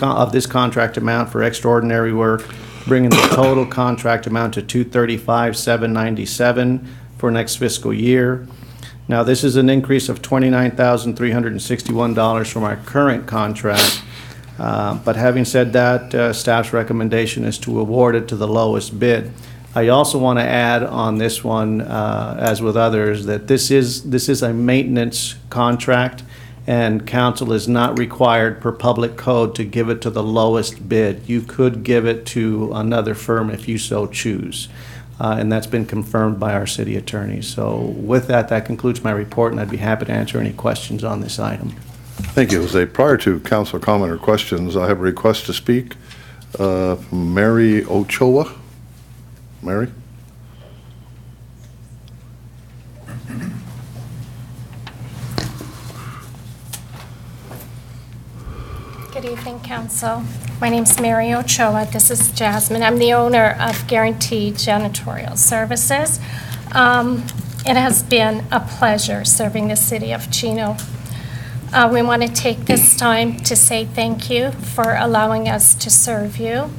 L: of this contract amount for extraordinary work, bringing the total contract amount to $235,797 for next fiscal year. Now, this is an increase of $29,361 from our current contract. But having said that, staff's recommendation is to award it to the lowest bid. I also want to add on this one, as with others, that this is a maintenance contract, and council is not required per public code to give it to the lowest bid. You could give it to another firm if you so choose. And that's been confirmed by our city attorney. So with that, that concludes my report, and I'd be happy to answer any questions on this item.
A: Thank you. Prior to council comment or questions, I have a request to speak from Mary Ochoa. Mary?
N: Good evening, Council. My name's Mary Ochoa. This is Jasmine. I'm the owner of Guaranteed Janitorial Services. It has been a pleasure serving the city of Chino. We want to take this time to say thank you for allowing us to serve you.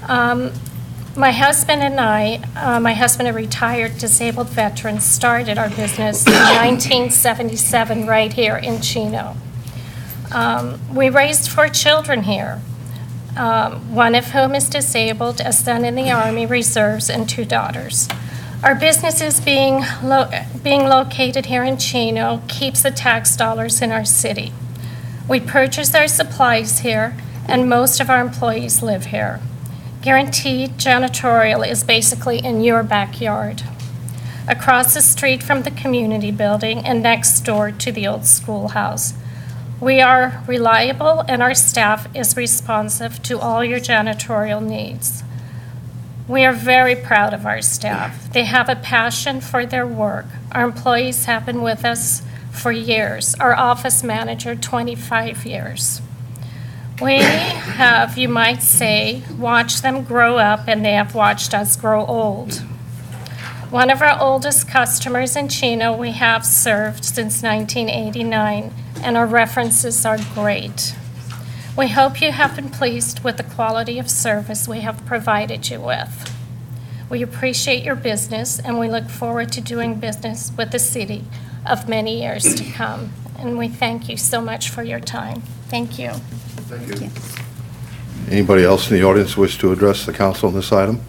N: My husband and my husband, a retired disabled veteran, started our business in 1977 right here in Chino. We raised 4 children here, one of whom is disabled, a son in the Army Reserves, and 2 daughters. Our business is being located here in Chino keeps the tax dollars in our city. We purchase our supplies here, and most of our employees live here. Guaranteed Janitorial is basically in your backyard, across the street from the community building and next door to the old schoolhouse. We are reliable, and our staff is responsive to all your janitorial needs. We are very proud of our staff. They have a passion for their work. Our employees have been with us for years. Our office manager, 25 years. We have, you might say, watched them grow up, and they have watched us grow old. One of our oldest customers in Chino we have served since 1989, and our references are great. We hope you have been pleased with the quality of service we have provided you with. We appreciate your business, and we look forward to doing business with the city of many years to come. And we thank you so much for your time. Thank you.
A: Thank you. Anybody else in the audience wish to address the council on this item?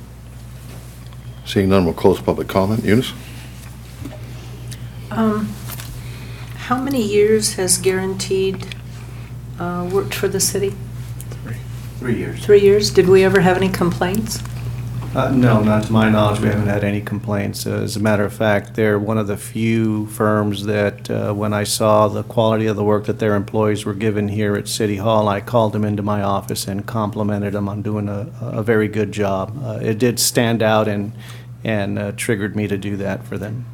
A: Seeing none, we'll close public comment. Eunice?
E: How many years has Guaranteed worked for the city?
L: 3 years.
E: 3 years. Did we ever have any complaints?
L: No, not to my knowledge. We haven't had any complaints. As a matter of fact, they're one of the few firms that when I saw the quality of the work that their employees were given here at City Hall, I called them into my office and complimented them on doing a very good job. It did stand out and triggered me to do that for them.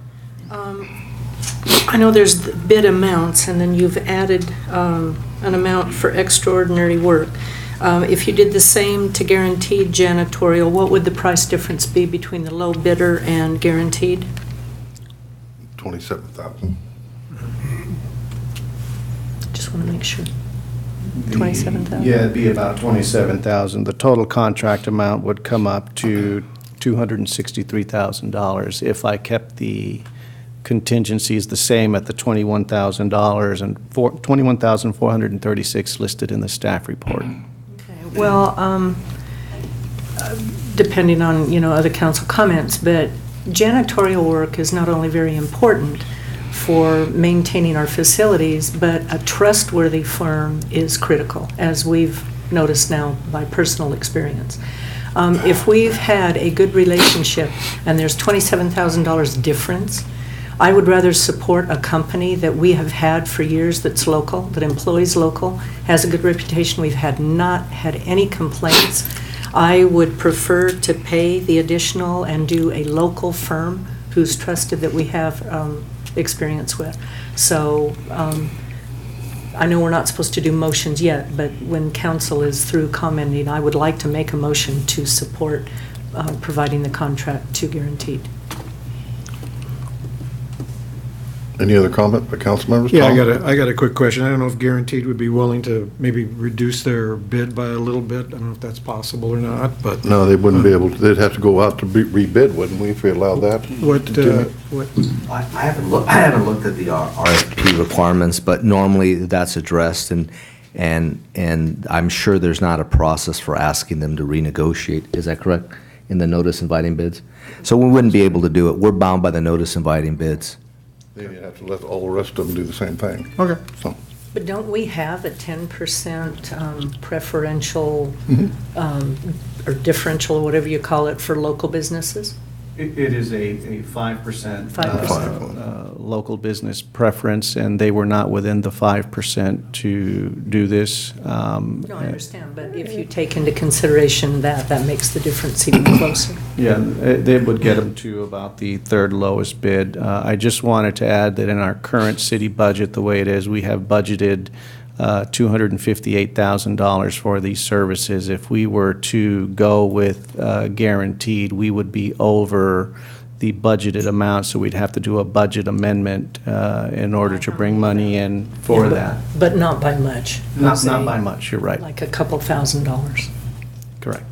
E: I know there's the bid amounts, and then you've added an amount for extraordinary work. If you did the same to Guaranteed Janitorial, what would the price difference be between the low bidder and Guaranteed?
A: $27,000.
E: Just want to make sure. 27,000?
L: Yeah, it'd be about $27,000. The total contract amount would come up to $263,000 if I kept the contingencies the same at the $21,000 and $21,436 listed in the staff report.
E: Well, depending on, other council comments, but janitorial work is not only very important for maintaining our facilities, but a trustworthy firm is critical, as we've noticed now by personal experience. If we've had a good relationship and there's $27,000 difference, I would rather support a company that we have had for years that's local, that employs local, has a good reputation. We've not had any complaints. I would prefer to pay the additional and do a local firm who's trusted, that we have experience with. So I know we're not supposed to do motions yet, but when council is through commenting, I would like to make a motion to support providing the contract to Guaranteed.
A: Any other comment by council members?
O: Yeah,
A: Tom?
O: I got a quick question. I don't know if Guaranteed would be willing to maybe reduce their bid by a little bit. I don't know if that's possible or not, but.
A: No, they wouldn't be able to. They'd have to go out to rebid, wouldn't we, if we allowed that?
O: What?
F: I haven't looked at the RFP requirements, but normally that's addressed, and I'm sure there's not a process for asking them to renegotiate. Is that correct? In the notice inviting bids? So we wouldn't be able to do it. We're bound by the notice inviting bids.
A: Then you have to let all the rest of them do the same thing.
O: Okay.
A: So.
E: But don't we have a 10% preferential or differential, or whatever you call it, for local businesses?
L: It is a 5%
E: 5%.
L: Local business preference, and they were not within the 5% to do this.
E: No, I understand, but if you take into consideration that makes the difference even closer.
L: Yeah, they would get them to about the third lowest bid. I just wanted to add that in our current city budget, the way it is, we have budgeted
P: $258,000 for these services. If we were to go with guaranteed, we would be over the budgeted amount, so we'd have to do a budget amendment in order to bring money in for
E: Yeah,
P: that.
E: But not by much.
P: Not
E: Say,
P: by much, you're right.
E: Like a couple $1,000s.
P: Correct.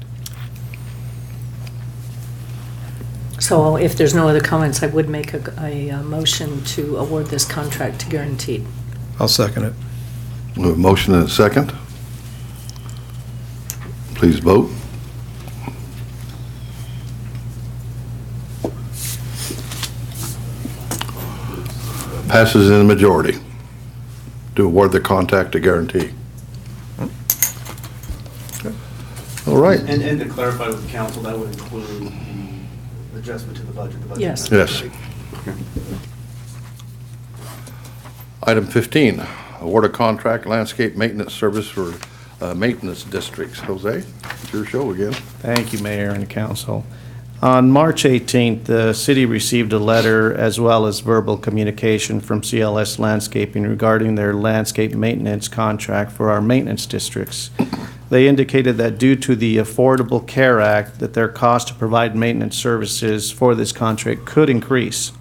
E: So if there's no other comments, I would make a motion to award this contract to Guaranteed.
O: I'll second it.
A: We have a motion and a second. Please vote. Passes in the majority to award the contract to Guarantee. All right.
L: And to clarify with the council, that would include the adjustment to the budget.
E: Yes.
A: Yes. Item 15, award a contract landscape maintenance service for maintenance districts. Jose, it's your show again.
P: Thank you, Mayor and Council. On March 18th, the city received a letter as well as verbal communication from CLS Landscaping regarding their landscape maintenance contract for our maintenance districts. They indicated that due to the Affordable Care Act, that their cost to provide maintenance services for this contract could increase.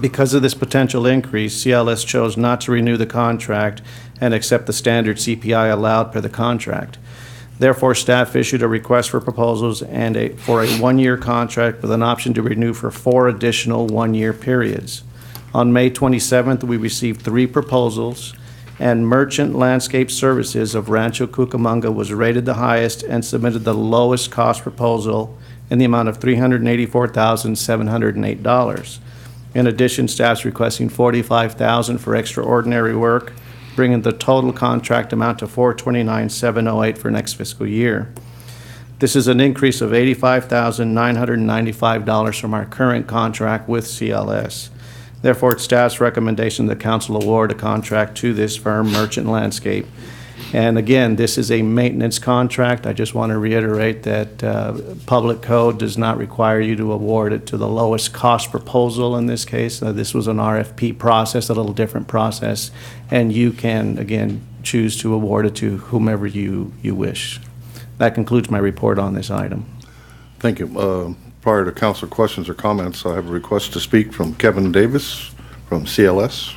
P: Because of this potential increase, CLS chose not to renew the contract and accept the standard CPI allowed per the contract. Therefore, staff issued a request for proposals for a one-year contract with an option to renew for 4 additional one-year periods. On May 27th, we received 3 proposals, and Merchant Landscape Services of Rancho Cucamonga was rated the highest and submitted the lowest cost proposal in the amount of $384,708. In addition, staff's requesting $45,000 for extraordinary work, bringing the total contract amount to $429,708 for next fiscal year. This is an increase of $85,995 from our current contract with CLS. Therefore, it's staff's recommendation the council award a contract to this firm, Merchant Landscape. And again, this is a maintenance contract. I just want to reiterate that public code does not require you to award it to the lowest cost proposal in this case. This was an RFP process, a little different process, and you can, again, choose to award it to whomever you wish. That concludes my report on this item.
A: Thank you. Prior to council questions or comments, I have a request to speak from Kevin Davis from CLS.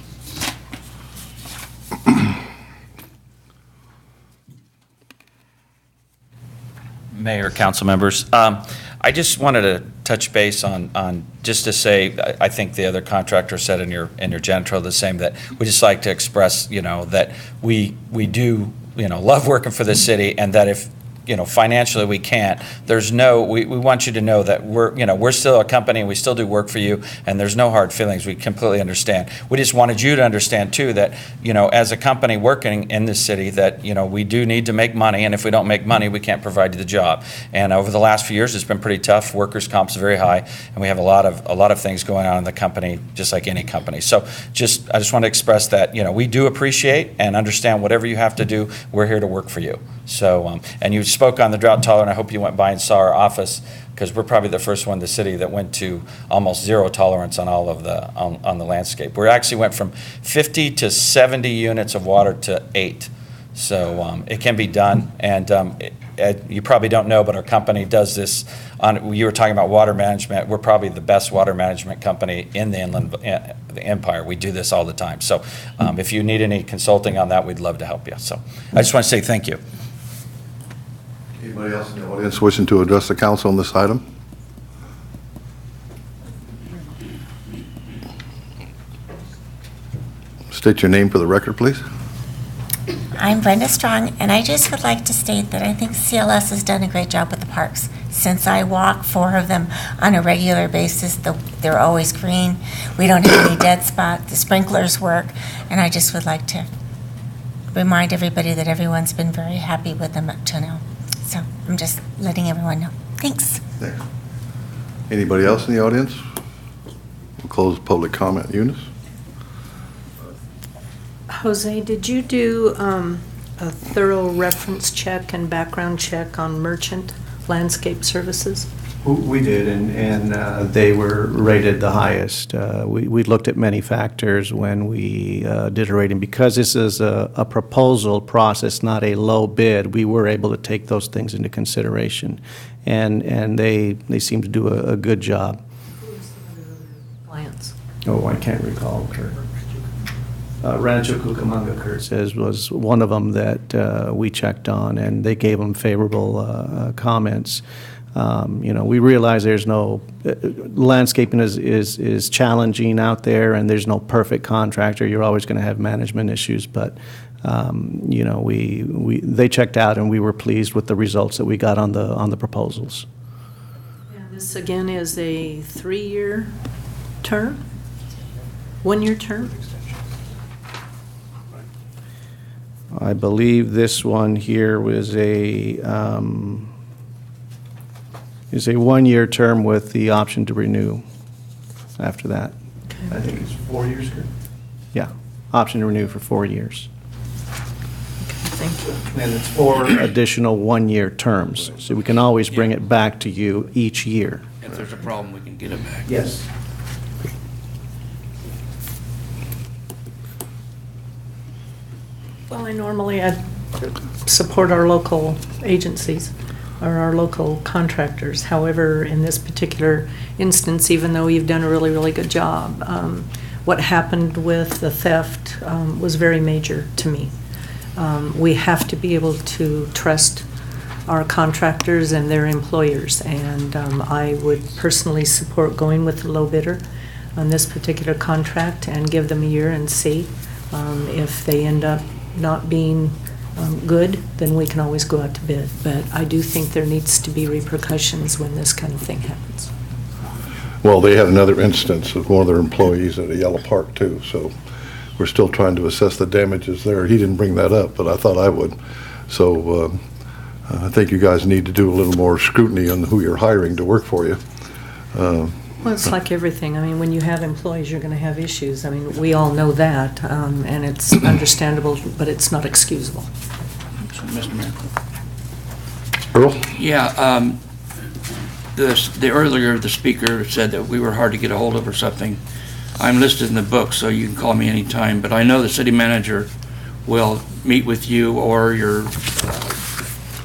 H: Mayor, council members, I just wanted to touch base on just to say, I think the other contractor said in your janitorial the same, that we just like to express, that we do, love working for the city, and that if financially we can't, we want you to know that we're still a company and we still do work for you, and there's no hard feelings. We completely understand. We just wanted you to understand too that, as a company working in this city, that, we do need to make money, and if we don't make money, we can't provide you the job. And over the last few years, it's been pretty tough. Workers' comp's very high, and we have a lot of things going on in the company, just like any company. So I just want to express that, we do appreciate and understand whatever you have to do. We're here to work for you. So, and you spoke on the drought tolerant. I hope you went by and saw our office, because we're probably the first one in the city that went to almost zero tolerance on all of on the landscape. We actually went from 50 to 70 units of water to 8. So it can be done, and you probably don't know, but our company does this. You were talking about water management. We're probably the best water management company in the Inland Empire. We do this all the time. So if you need any consulting on that, we'd love to help you. So I just want to say thank you.
A: Anybody else in the audience wishing to address the council on this item? State your name for the record, please.
J: I'm Brenda Strong, and I just would like to state that I think CLS has done a great job with the parks. Since I walk 4 of them on a regular basis, they're always green. We don't have any dead spot. The sprinklers work, and I just would like to remind everybody that everyone's been very happy with them up to now. So I'm just letting everyone know. Thanks.
A: Thanks. Anybody else in the audience? We'll close public comment. Eunice?
E: Jose, did you do a thorough reference check and background check on Merchant landscape services?
P: We did, and they were rated the highest. We looked at many factors when we did a rating. Because this is a proposal process, not a low bid, we were able to take those things into consideration. And they seem to do a good job.
E: Clients.
P: Oh, I can't recall, Kurt. Rancho Cucamonga, Kurt says, was one of them that we checked on, and they gave them favorable comments. We realize there's no, landscaping is challenging out there, and there's no perfect contractor. You're always going to have management issues, but, they checked out, and we were pleased with the results that we got on the proposals.
E: And this, again, is a 3-year term? 1-year term?
P: I believe this one here was is a 1-year term with the option to renew after that.
E: Okay.
P: I think it's 4 years, Kurt? Yeah, option to renew for 4 years.
E: Thank you.
P: And it's 4 additional 1-year terms, so we can always bring it back to you each year.
D: If there's a problem, we can get it back.
P: Yes.
E: Well, I support our local agencies or our local contractors. However, in this particular instance, even though you've done a really, really good job, what happened with the theft was very major to me. We have to be able to trust our contractors and their employers, and I would personally support going with the low bidder on this particular contract and give them a year and see if they end up not being good, then we can always go out to bid. But I do think there needs to be repercussions when this kind of thing happens.
A: Well, they had another instance of one of their employees at a yellow park too, so we're still trying to assess the damages there. He didn't bring that up, but I thought I would. So I think you guys need to do a little more scrutiny on who you're hiring to work for you.
E: Well, it's like everything. I mean, when you have employees, you're going to have issues. I mean, we all know that, and it's understandable, but it's not excusable.
D: Mr. Mayor.
A: Earl?
D: Yeah, the earlier the speaker said that we were hard to get a hold of or something. I'm listed in the book, so you can call me anytime, but I know the city manager will meet with you or your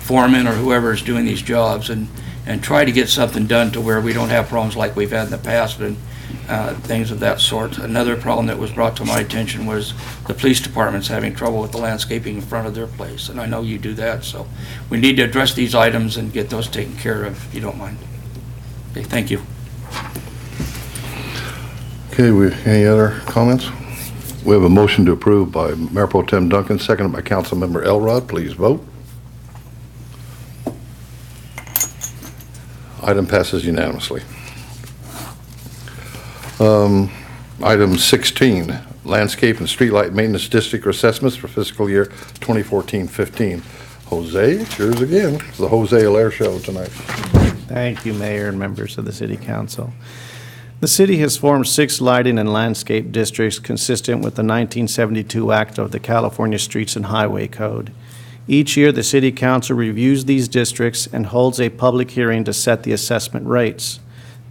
D: foreman or whoever is doing these jobs and try to get something done to where we don't have problems like we've had in the past and things of that sort. Another problem that was brought to my attention was the police department's having trouble with the landscaping in front of their place, and I know you do that, so we need to address these items and get those taken care of, if you don't mind. Okay, thank you.
A: Okay, any other comments? We have a motion to approve by Mayor Pro Tem Duncan, seconded by Councilmember Elrod. Please vote. Item passes unanimously. Item 16, landscape and streetlight maintenance district assessments for fiscal year 2014-15. Jose, it's yours again. It's the Jose Alaire Show tonight.
P: Thank you, Mayor and members of the City Council. The city has formed 6 lighting and landscape districts consistent with the 1972 Act of the California Streets and Highway Code. Each year, the City Council reviews these districts and holds a public hearing to set the assessment rates.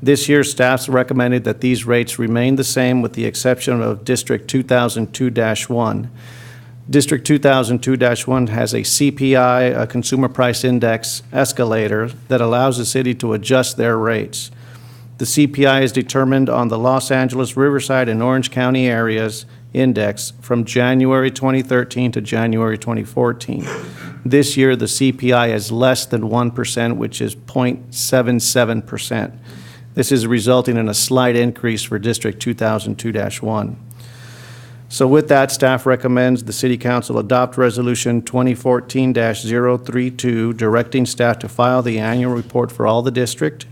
P: This year, staff recommended that these rates remain the same with the exception of District 2002-1. District 2002-1 has a CPI, a Consumer Price Index escalator, that allows the city to adjust their rates. The CPI is determined on the Los Angeles, Riverside, and Orange County areas index from January 2013 to January 2014. This year, the CPI is less than 1%, which is 0.77%. This is resulting in a slight increase for District 2002-1. So with that, staff recommends the City Council adopt Resolution 2014-032, directing staff to file the annual report for all the district,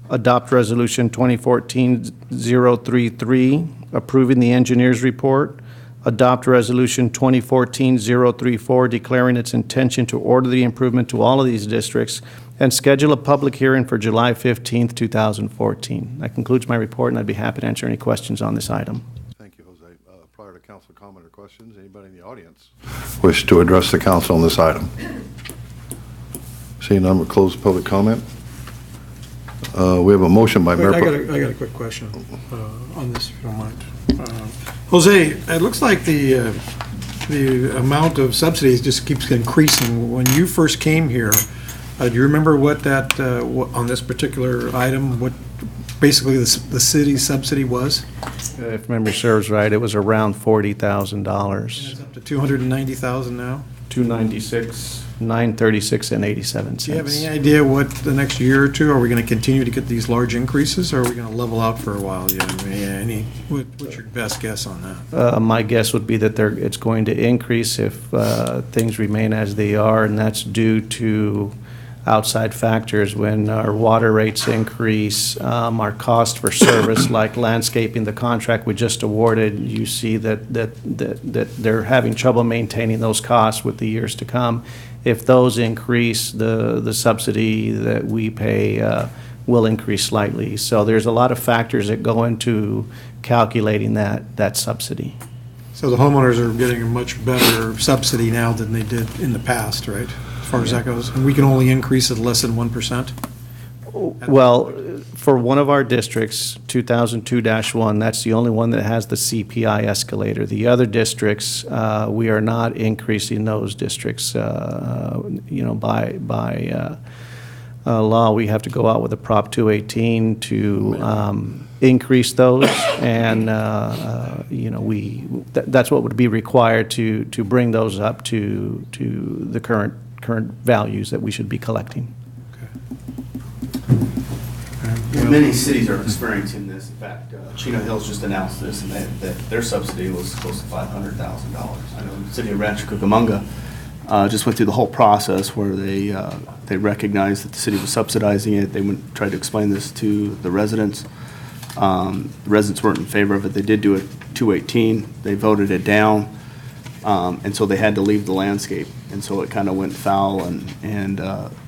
P: adopt Resolution 2014-033, approving the engineer's report, adopt Resolution 2014-034, declaring its intention to order the improvement to all of these districts, and schedule a public hearing for July 15th, 2014. That concludes my report, and I'd be happy to answer any questions on this item.
A: Thank you, Jose. Prior to council comment or questions, anybody in the audience wish to address the council on this item? Seeing none, we'll close public comment. We have a motion by Mayor.
O: I got a quick question on this, if you don't mind. Jose, it looks like the amount of subsidies just keeps increasing. When you first came here, do you remember what that, on this particular item, what basically the city's subsidy was?
P: If memory serves right, it was around $40,000.
O: It's up to 290,000 now?
P: 296, 936 and 87 cents.
O: Do you have any idea what the next year or two, are we going to continue to get these large increases, or are we going to level out for a while? What's your best guess on that?
P: My guess would be that it's going to increase if things remain as they are, and that's due to outside factors. When our water rates increase, our cost for service, like landscaping, the contract we just awarded, you see that they're having trouble maintaining those costs with the years to come. If those increase, the subsidy that we pay will increase slightly. So there's a lot of factors that go into calculating that subsidy.
O: So the homeowners are getting a much better subsidy now than they did in the past, right? As far as that goes, and we can only increase it less than 1%?
P: Well, for one of our districts, 2002-1, that's the only one that has the CPI escalator. The other districts, we are not increasing those districts. By law, we have to go out with a Prop 218 to increase those, and that's what would be required to bring those up to the current values that we should be collecting.
L: Many cities are experiencing this. In fact, Chino Hills just announced this, and that their subsidy was close to $500,000. I know the city of Rancho Cucamonga just went through the whole process where they recognized that the city was subsidizing it. They tried to explain this to the residents. The residents weren't in favor of it. They did do a 218. They voted it down, and so they had to leave the landscape. And so it kind of went foul, and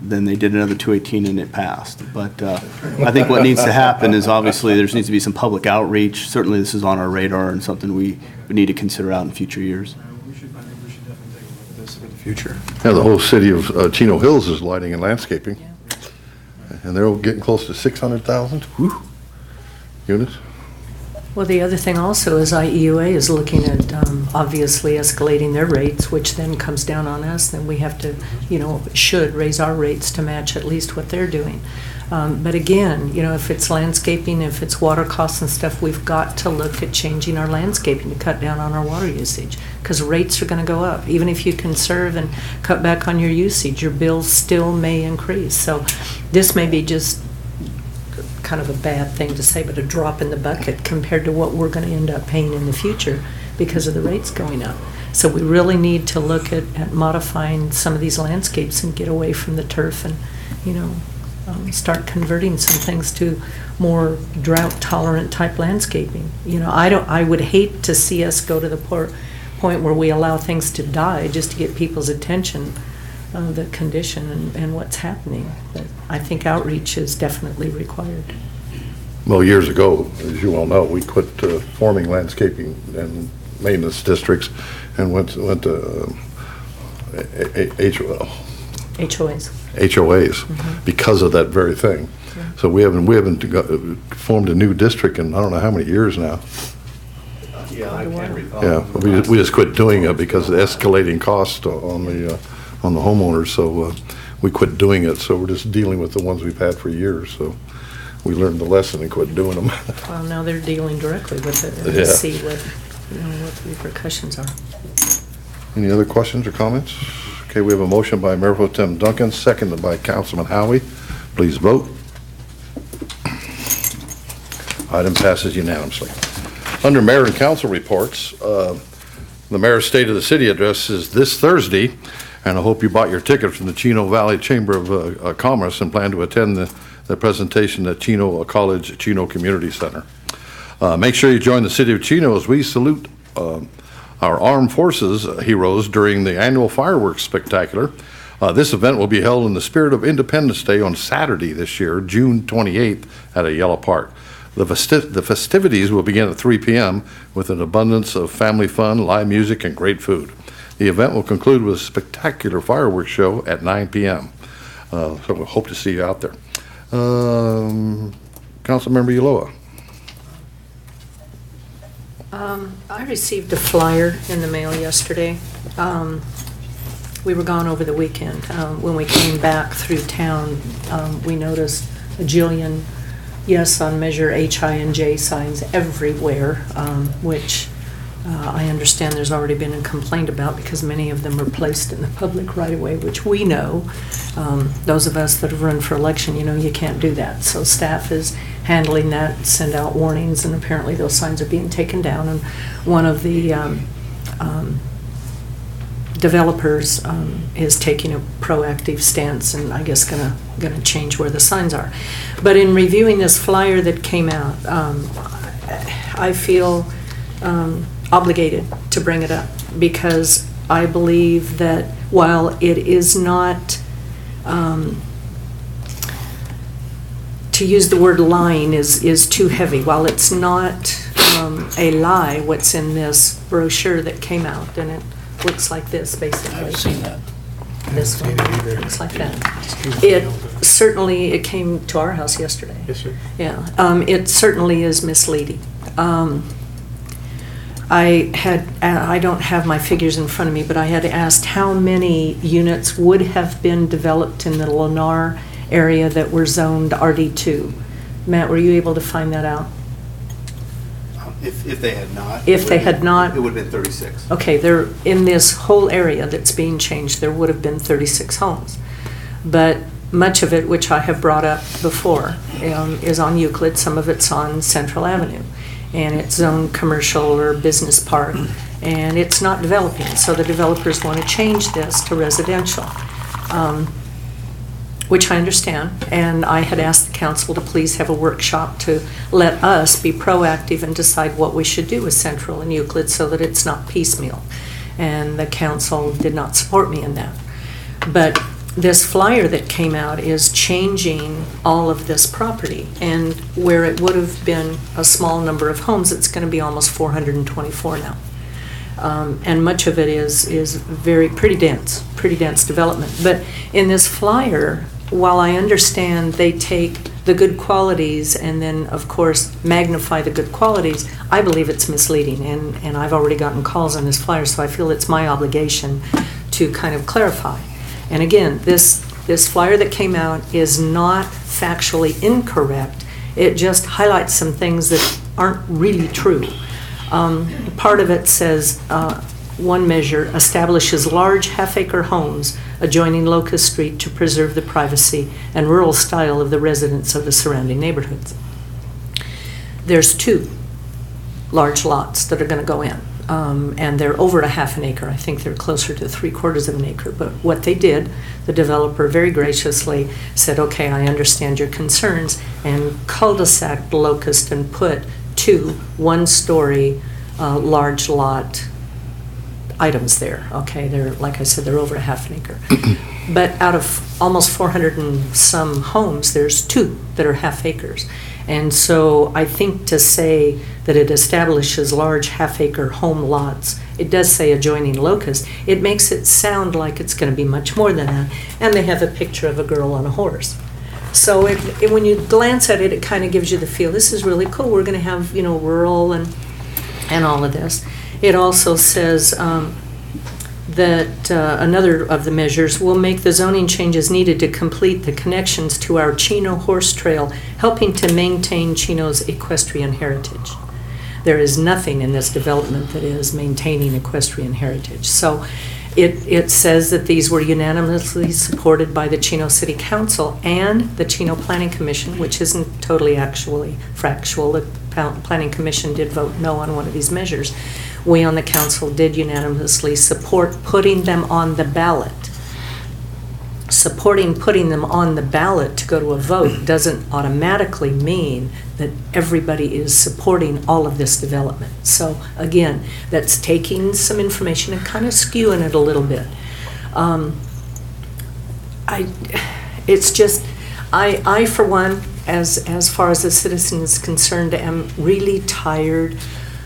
L: then they did another 218 and it passed. But I think what needs to happen is obviously there needs to be some public outreach. Certainly this is on our radar and something we need to consider out in future years.
O: I think we should definitely take a look at this for the future.
A: Yeah, the whole city of Chino Hills is lighting and landscaping. And they're getting close to 600,000 units.
E: Well, the other thing also is IEUA is looking at obviously escalating their rates, which then comes down on us. Then we have to, should raise our rates to match at least what they're doing. But again, if it's landscaping, if it's water costs and stuff, we've got to look at changing our landscaping to cut down on our water usage, because rates are going to go up. Even if you conserve and cut back on your usage, your bills still may increase. So this may be just kind of a bad thing to say, but a drop in the bucket compared to what we're going to end up paying in the future because of the rates going up. So we really need to look at modifying some of these landscapes and get away from the turf and, start converting some things to more drought-tolerant type landscaping. I would hate to see us go to the point where we allow things to die just to get people's attention, the condition and what's happening. But I think outreach is definitely required.
A: Well, years ago, as you all know, we quit forming landscaping and maintenance districts and went to HOAs because of that very thing. Yeah. So we haven't formed a new district in I don't know how many years now.
L: Yeah, I can't recall.
A: Yeah, we just quit doing it because of the escalating cost on the homeowners. So we quit doing it. So we're just dealing with the ones we've had for years. So we learned the lesson and quit doing them.
E: Well, now they're dealing directly with it and see what the repercussions are.
A: Any other questions or comments? Okay, we have a motion by Mayor Pro Tem Duncan, seconded by Councilman Howie. Please vote. Item passes unanimously. Under Mayor and Council reports, the Mayor's State of the City address is this Thursday, and I hope you bought your ticket from the Chino Valley Chamber of Commerce and plan to attend the presentation at Chino College, Chino Community Center. Make sure you join the City of Chino as we salute our armed forces heroes during the annual fireworks spectacular. This event will be held in the spirit of Independence Day on Saturday this year, June 28th at a yellow park. The festivities will begin at 3 p.m. with an abundance of family fun, live music, and great food. The event will conclude with a spectacular fireworks show at 9 p.m. So we hope to see you out there. Councilmember Ulloa.
E: I received a flyer in the mail yesterday. We were gone over the weekend. When we came back through town, we noticed a jillion yes on Measure H, I, and J signs everywhere, which I understand there's already been a complaint about because many of them are placed in the public right of way, which we know. Those of us that have run for election, you know you can't do that. So staff is handling that, send out warnings, and apparently those signs are being taken down. And one of the developers is taking a proactive stance and I guess gonna change where the signs are. But in reviewing this flyer that came out, I feel obligated to bring it up because I believe that while it is not, to use the word lying is too heavy, while it's not a lie what's in this brochure that came out, and it looks like this basically.
C: I've seen that.
E: This one looks like that. It certainly, it came to our house yesterday.
O: Yes, sir.
E: Yeah, it certainly is misleading. I don't have my figures in front of me, but I had asked how many units would have been developed in the Lennar area that were zoned RD2. Matt, were you able to find that out?
L: If they had not.
E: If they had not.
L: It would have been 36.
E: Okay, there, in this whole area that's being changed, there would have been 36 homes. But much of it, which I have brought up before, is on Euclid. Some of it's on Central Avenue. And it's zoned commercial or business park. And it's not developing. So the developers want to change this to residential, which I understand. And I had asked the council to please have a workshop to let us be proactive and decide what we should do with Central and Euclid so that it's not piecemeal. And the council did not support me in that. But this flyer that came out is changing all of this property. And where it would have been a small number of homes, it's going to be almost 424 now. And much of it is pretty dense development. But in this flyer, while I understand they take the good qualities and then, of course, magnify the good qualities, I believe it's misleading. And I've already gotten calls on this flyer, so I feel it's my obligation to kind of clarify. And again, this flyer that came out is not factually incorrect. It just highlights some things that aren't really true. Part of it says, one measure establishes large half-acre homes adjoining Locust Street to preserve the privacy and rural style of the residents of the surrounding neighborhoods. There's 2 large lots that are going to go in. And they're over a half an acre. I think they're closer to 3/4 of an acre. But what they did, the developer very graciously said, okay, I understand your concerns, and cul-de-sac Locust and put 2 one-story large lot items there. Okay, they're, like I said, they're over a half an acre. But out of almost 400 and some homes, there's 2 that are half acres. And so I think to say that it establishes large half-acre home lots, it does say adjoining Locust, it makes it sound like it's going to be much more than that. And they have a picture of a girl on a horse. So when you glance at it, it kind of gives you the feel, this is really cool. We're going to have, you know, rural and all of this. It also says that another of the measures will make the zoning changes needed to complete the connections to our Chino horse trail, helping to maintain Chino's equestrian heritage. There is nothing in this development that is maintaining equestrian heritage. So it says that these were unanimously supported by the Chino City Council and the Chino Planning Commission, which isn't totally actually factual. The Planning Commission did vote no on one of these measures. We on the council did unanimously support putting them on the ballot. Supporting putting them on the ballot to go to a vote doesn't automatically mean that everybody is supporting all of this development. So again, that's taking some information and kind of skewing it a little bit. It's just, I for one, as far as the citizen is concerned, am really tired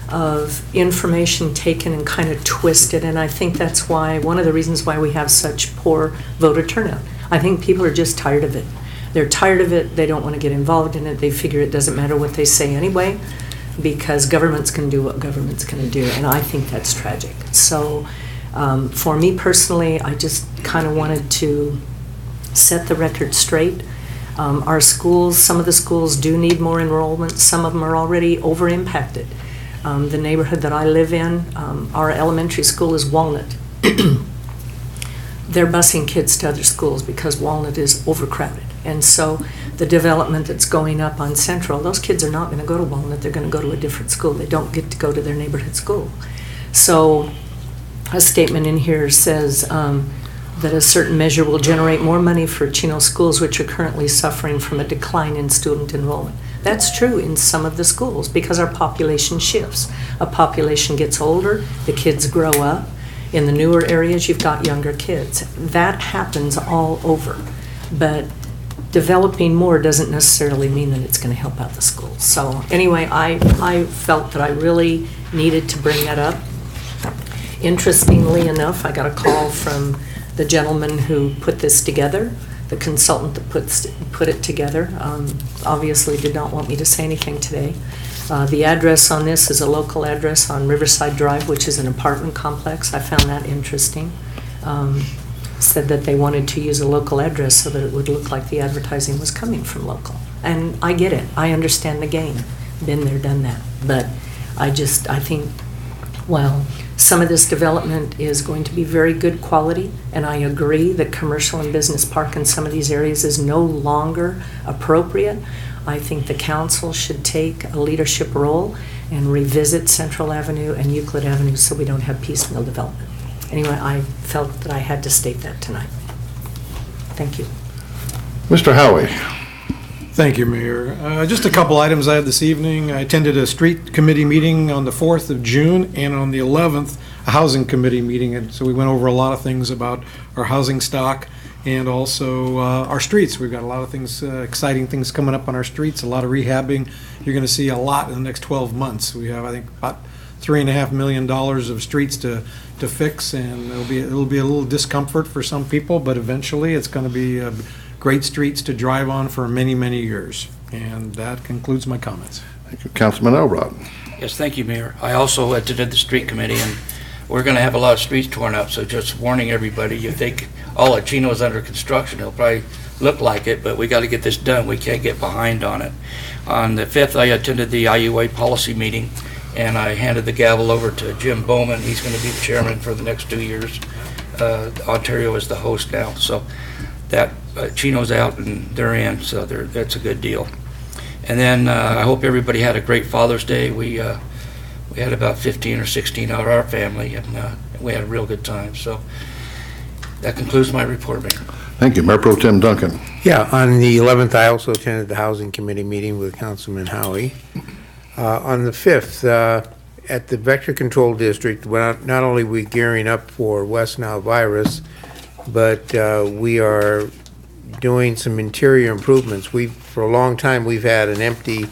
E: of information taken and kind of twisted, and I think that's why, one of the reasons why we have such poor voter turnout. I think people are just tired of it. They're tired of it, they don't want to get involved in it, they figure it doesn't matter what they say anyway, because government's going to do what government's going to do, and I think that's tragic. So for me personally, I just kind of wanted to set the record straight. Our schools, some of the schools do need more enrollment, some of them are already over-impacted. The neighborhood that I live in, our elementary school is Walnut. They're busing kids to other schools because Walnut is overcrowded. And so the development that's going up on Central, those kids are not going to go to Walnut, they're going to go to a different school. They don't get to go to their neighborhood school. So a statement in here says that a certain measure will generate more money for Chino schools which are currently suffering from a decline in student enrollment. That's true in some of the schools because our population shifts. A population gets older, the kids grow up. In the newer areas, you've got younger kids. That happens all over. But developing more doesn't necessarily mean that it's going to help out the schools. So anyway, I felt that I really needed to bring that up. Interestingly enough, I got a call from the gentleman who put this together, the consultant that put it together. Obviously did not want me to say anything today. The address on this is a local address on Riverside Drive, which is an apartment complex. I found that interesting. Said that they wanted to use a local address so that it would look like the advertising was coming from local. And I get it. I understand the game. Been there, done that. But I think, well, some of this development is going to be very good quality, and I agree that commercial and business park in some of these areas is no longer appropriate. I think the council should take a leadership role and revisit Central Avenue and Euclid Avenue so we don't have piecemeal development. Anyway, I felt that I had to state that tonight. Thank you.
A: Mr. Howie.
O: Thank you, Mayor. Just a couple items I had this evening. I attended a street committee meeting on the 4th of June, and on the 11th, a housing committee meeting. And so we went over a lot of things about our housing stock and also our streets. We've got a lot of things, exciting things coming up on our streets, a lot of rehabbing. You're going to see a lot in the next 12 months. We have, I think, about $3.5 million of streets to fix, and it'll be a little discomfort for some people, but eventually it's going to be great streets to drive on for many, many years. And that concludes my comments.
A: Thank you. Councilman Elrod.
D: Yes, thank you, Mayor. I also attended the street committee, and we're going to have a lot of streets torn up, so just warning everybody, you think all of Chino is under construction, it'll probably look like it, but we got to get this done. We can't get behind on it. On the 5th, I attended the IUA policy meeting, and I handed the gavel over to Jim Bowman. He's going to be the chairman for the next 2 years. Ontario is the host now, so that Chino's out and they're in, so that's a good deal. And then I hope everybody had a great Father's Day. We had about 15 or 16 out of our family, and we had a real good time. So that concludes my report, Mayor.
A: Thank you. Mayor Pro Tem Duncan.
G: Yeah, on the 11th, I also attended the Housing Committee meeting with Councilman Howie. On the 5th, at the Vector Control District, not only are we gearing up for West Nile virus, but we are doing some interior improvements. For a long time, we've had an empty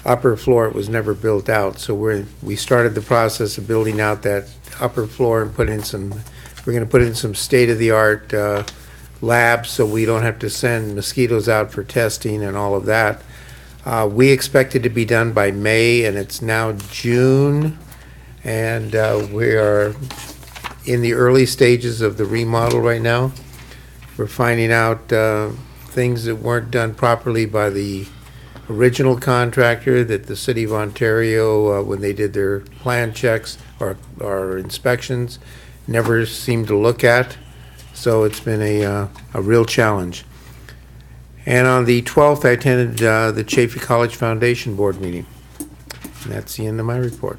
G: upper floor. It was never built out. So we started the process of building out that upper floor and we're going to put in some state-of-the-art labs so we don't have to send mosquitoes out for testing and all of that. We expect it to be done by May, and it's now June, and we are in the early stages of the remodel right now. We're finding out things that weren't done properly by the original contractor that the City of Ontario, when they did their plan checks or inspections, never seemed to look at. So it's been a real challenge. And on the 12th, I attended the Chaffey College Foundation Board meeting. And that's the end of my report.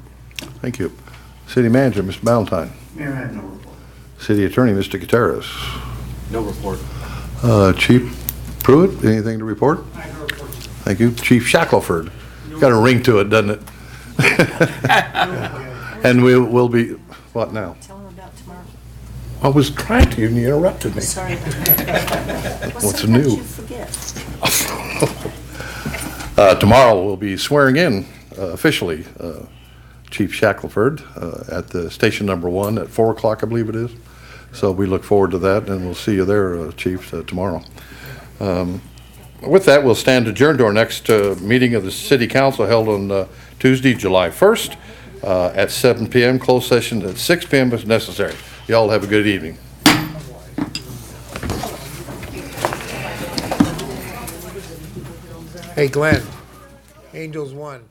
A: Thank you. City Manager, Mr. Ballantyne.
L: Mayor, I have no report.
A: City Attorney, Mr. Gutierrez.
L: No report.
A: Chief Pruitt, anything to report?
L: I have no report.
A: Thank you. Chief Shackelford. Got a ring to it, doesn't it? And we'll be, what now?
E: Tell them about tomorrow.
A: I was trying to, and you interrupted me.
E: Sorry.
A: What's new?
E: You forget.
A: Tomorrow we'll be swearing in officially Chief Shackelford at the station number 1 at 4 o'clock, I believe it is. So we look forward to that, and we'll see you there, Chief, tomorrow. With that, we'll stand adjourned to our next meeting of the City Council held on Tuesday, July 1st at 7 p.m. Closed session at 6 p.m. if necessary. Y'all have a good evening.
G: Hey, Glenn, Angels won.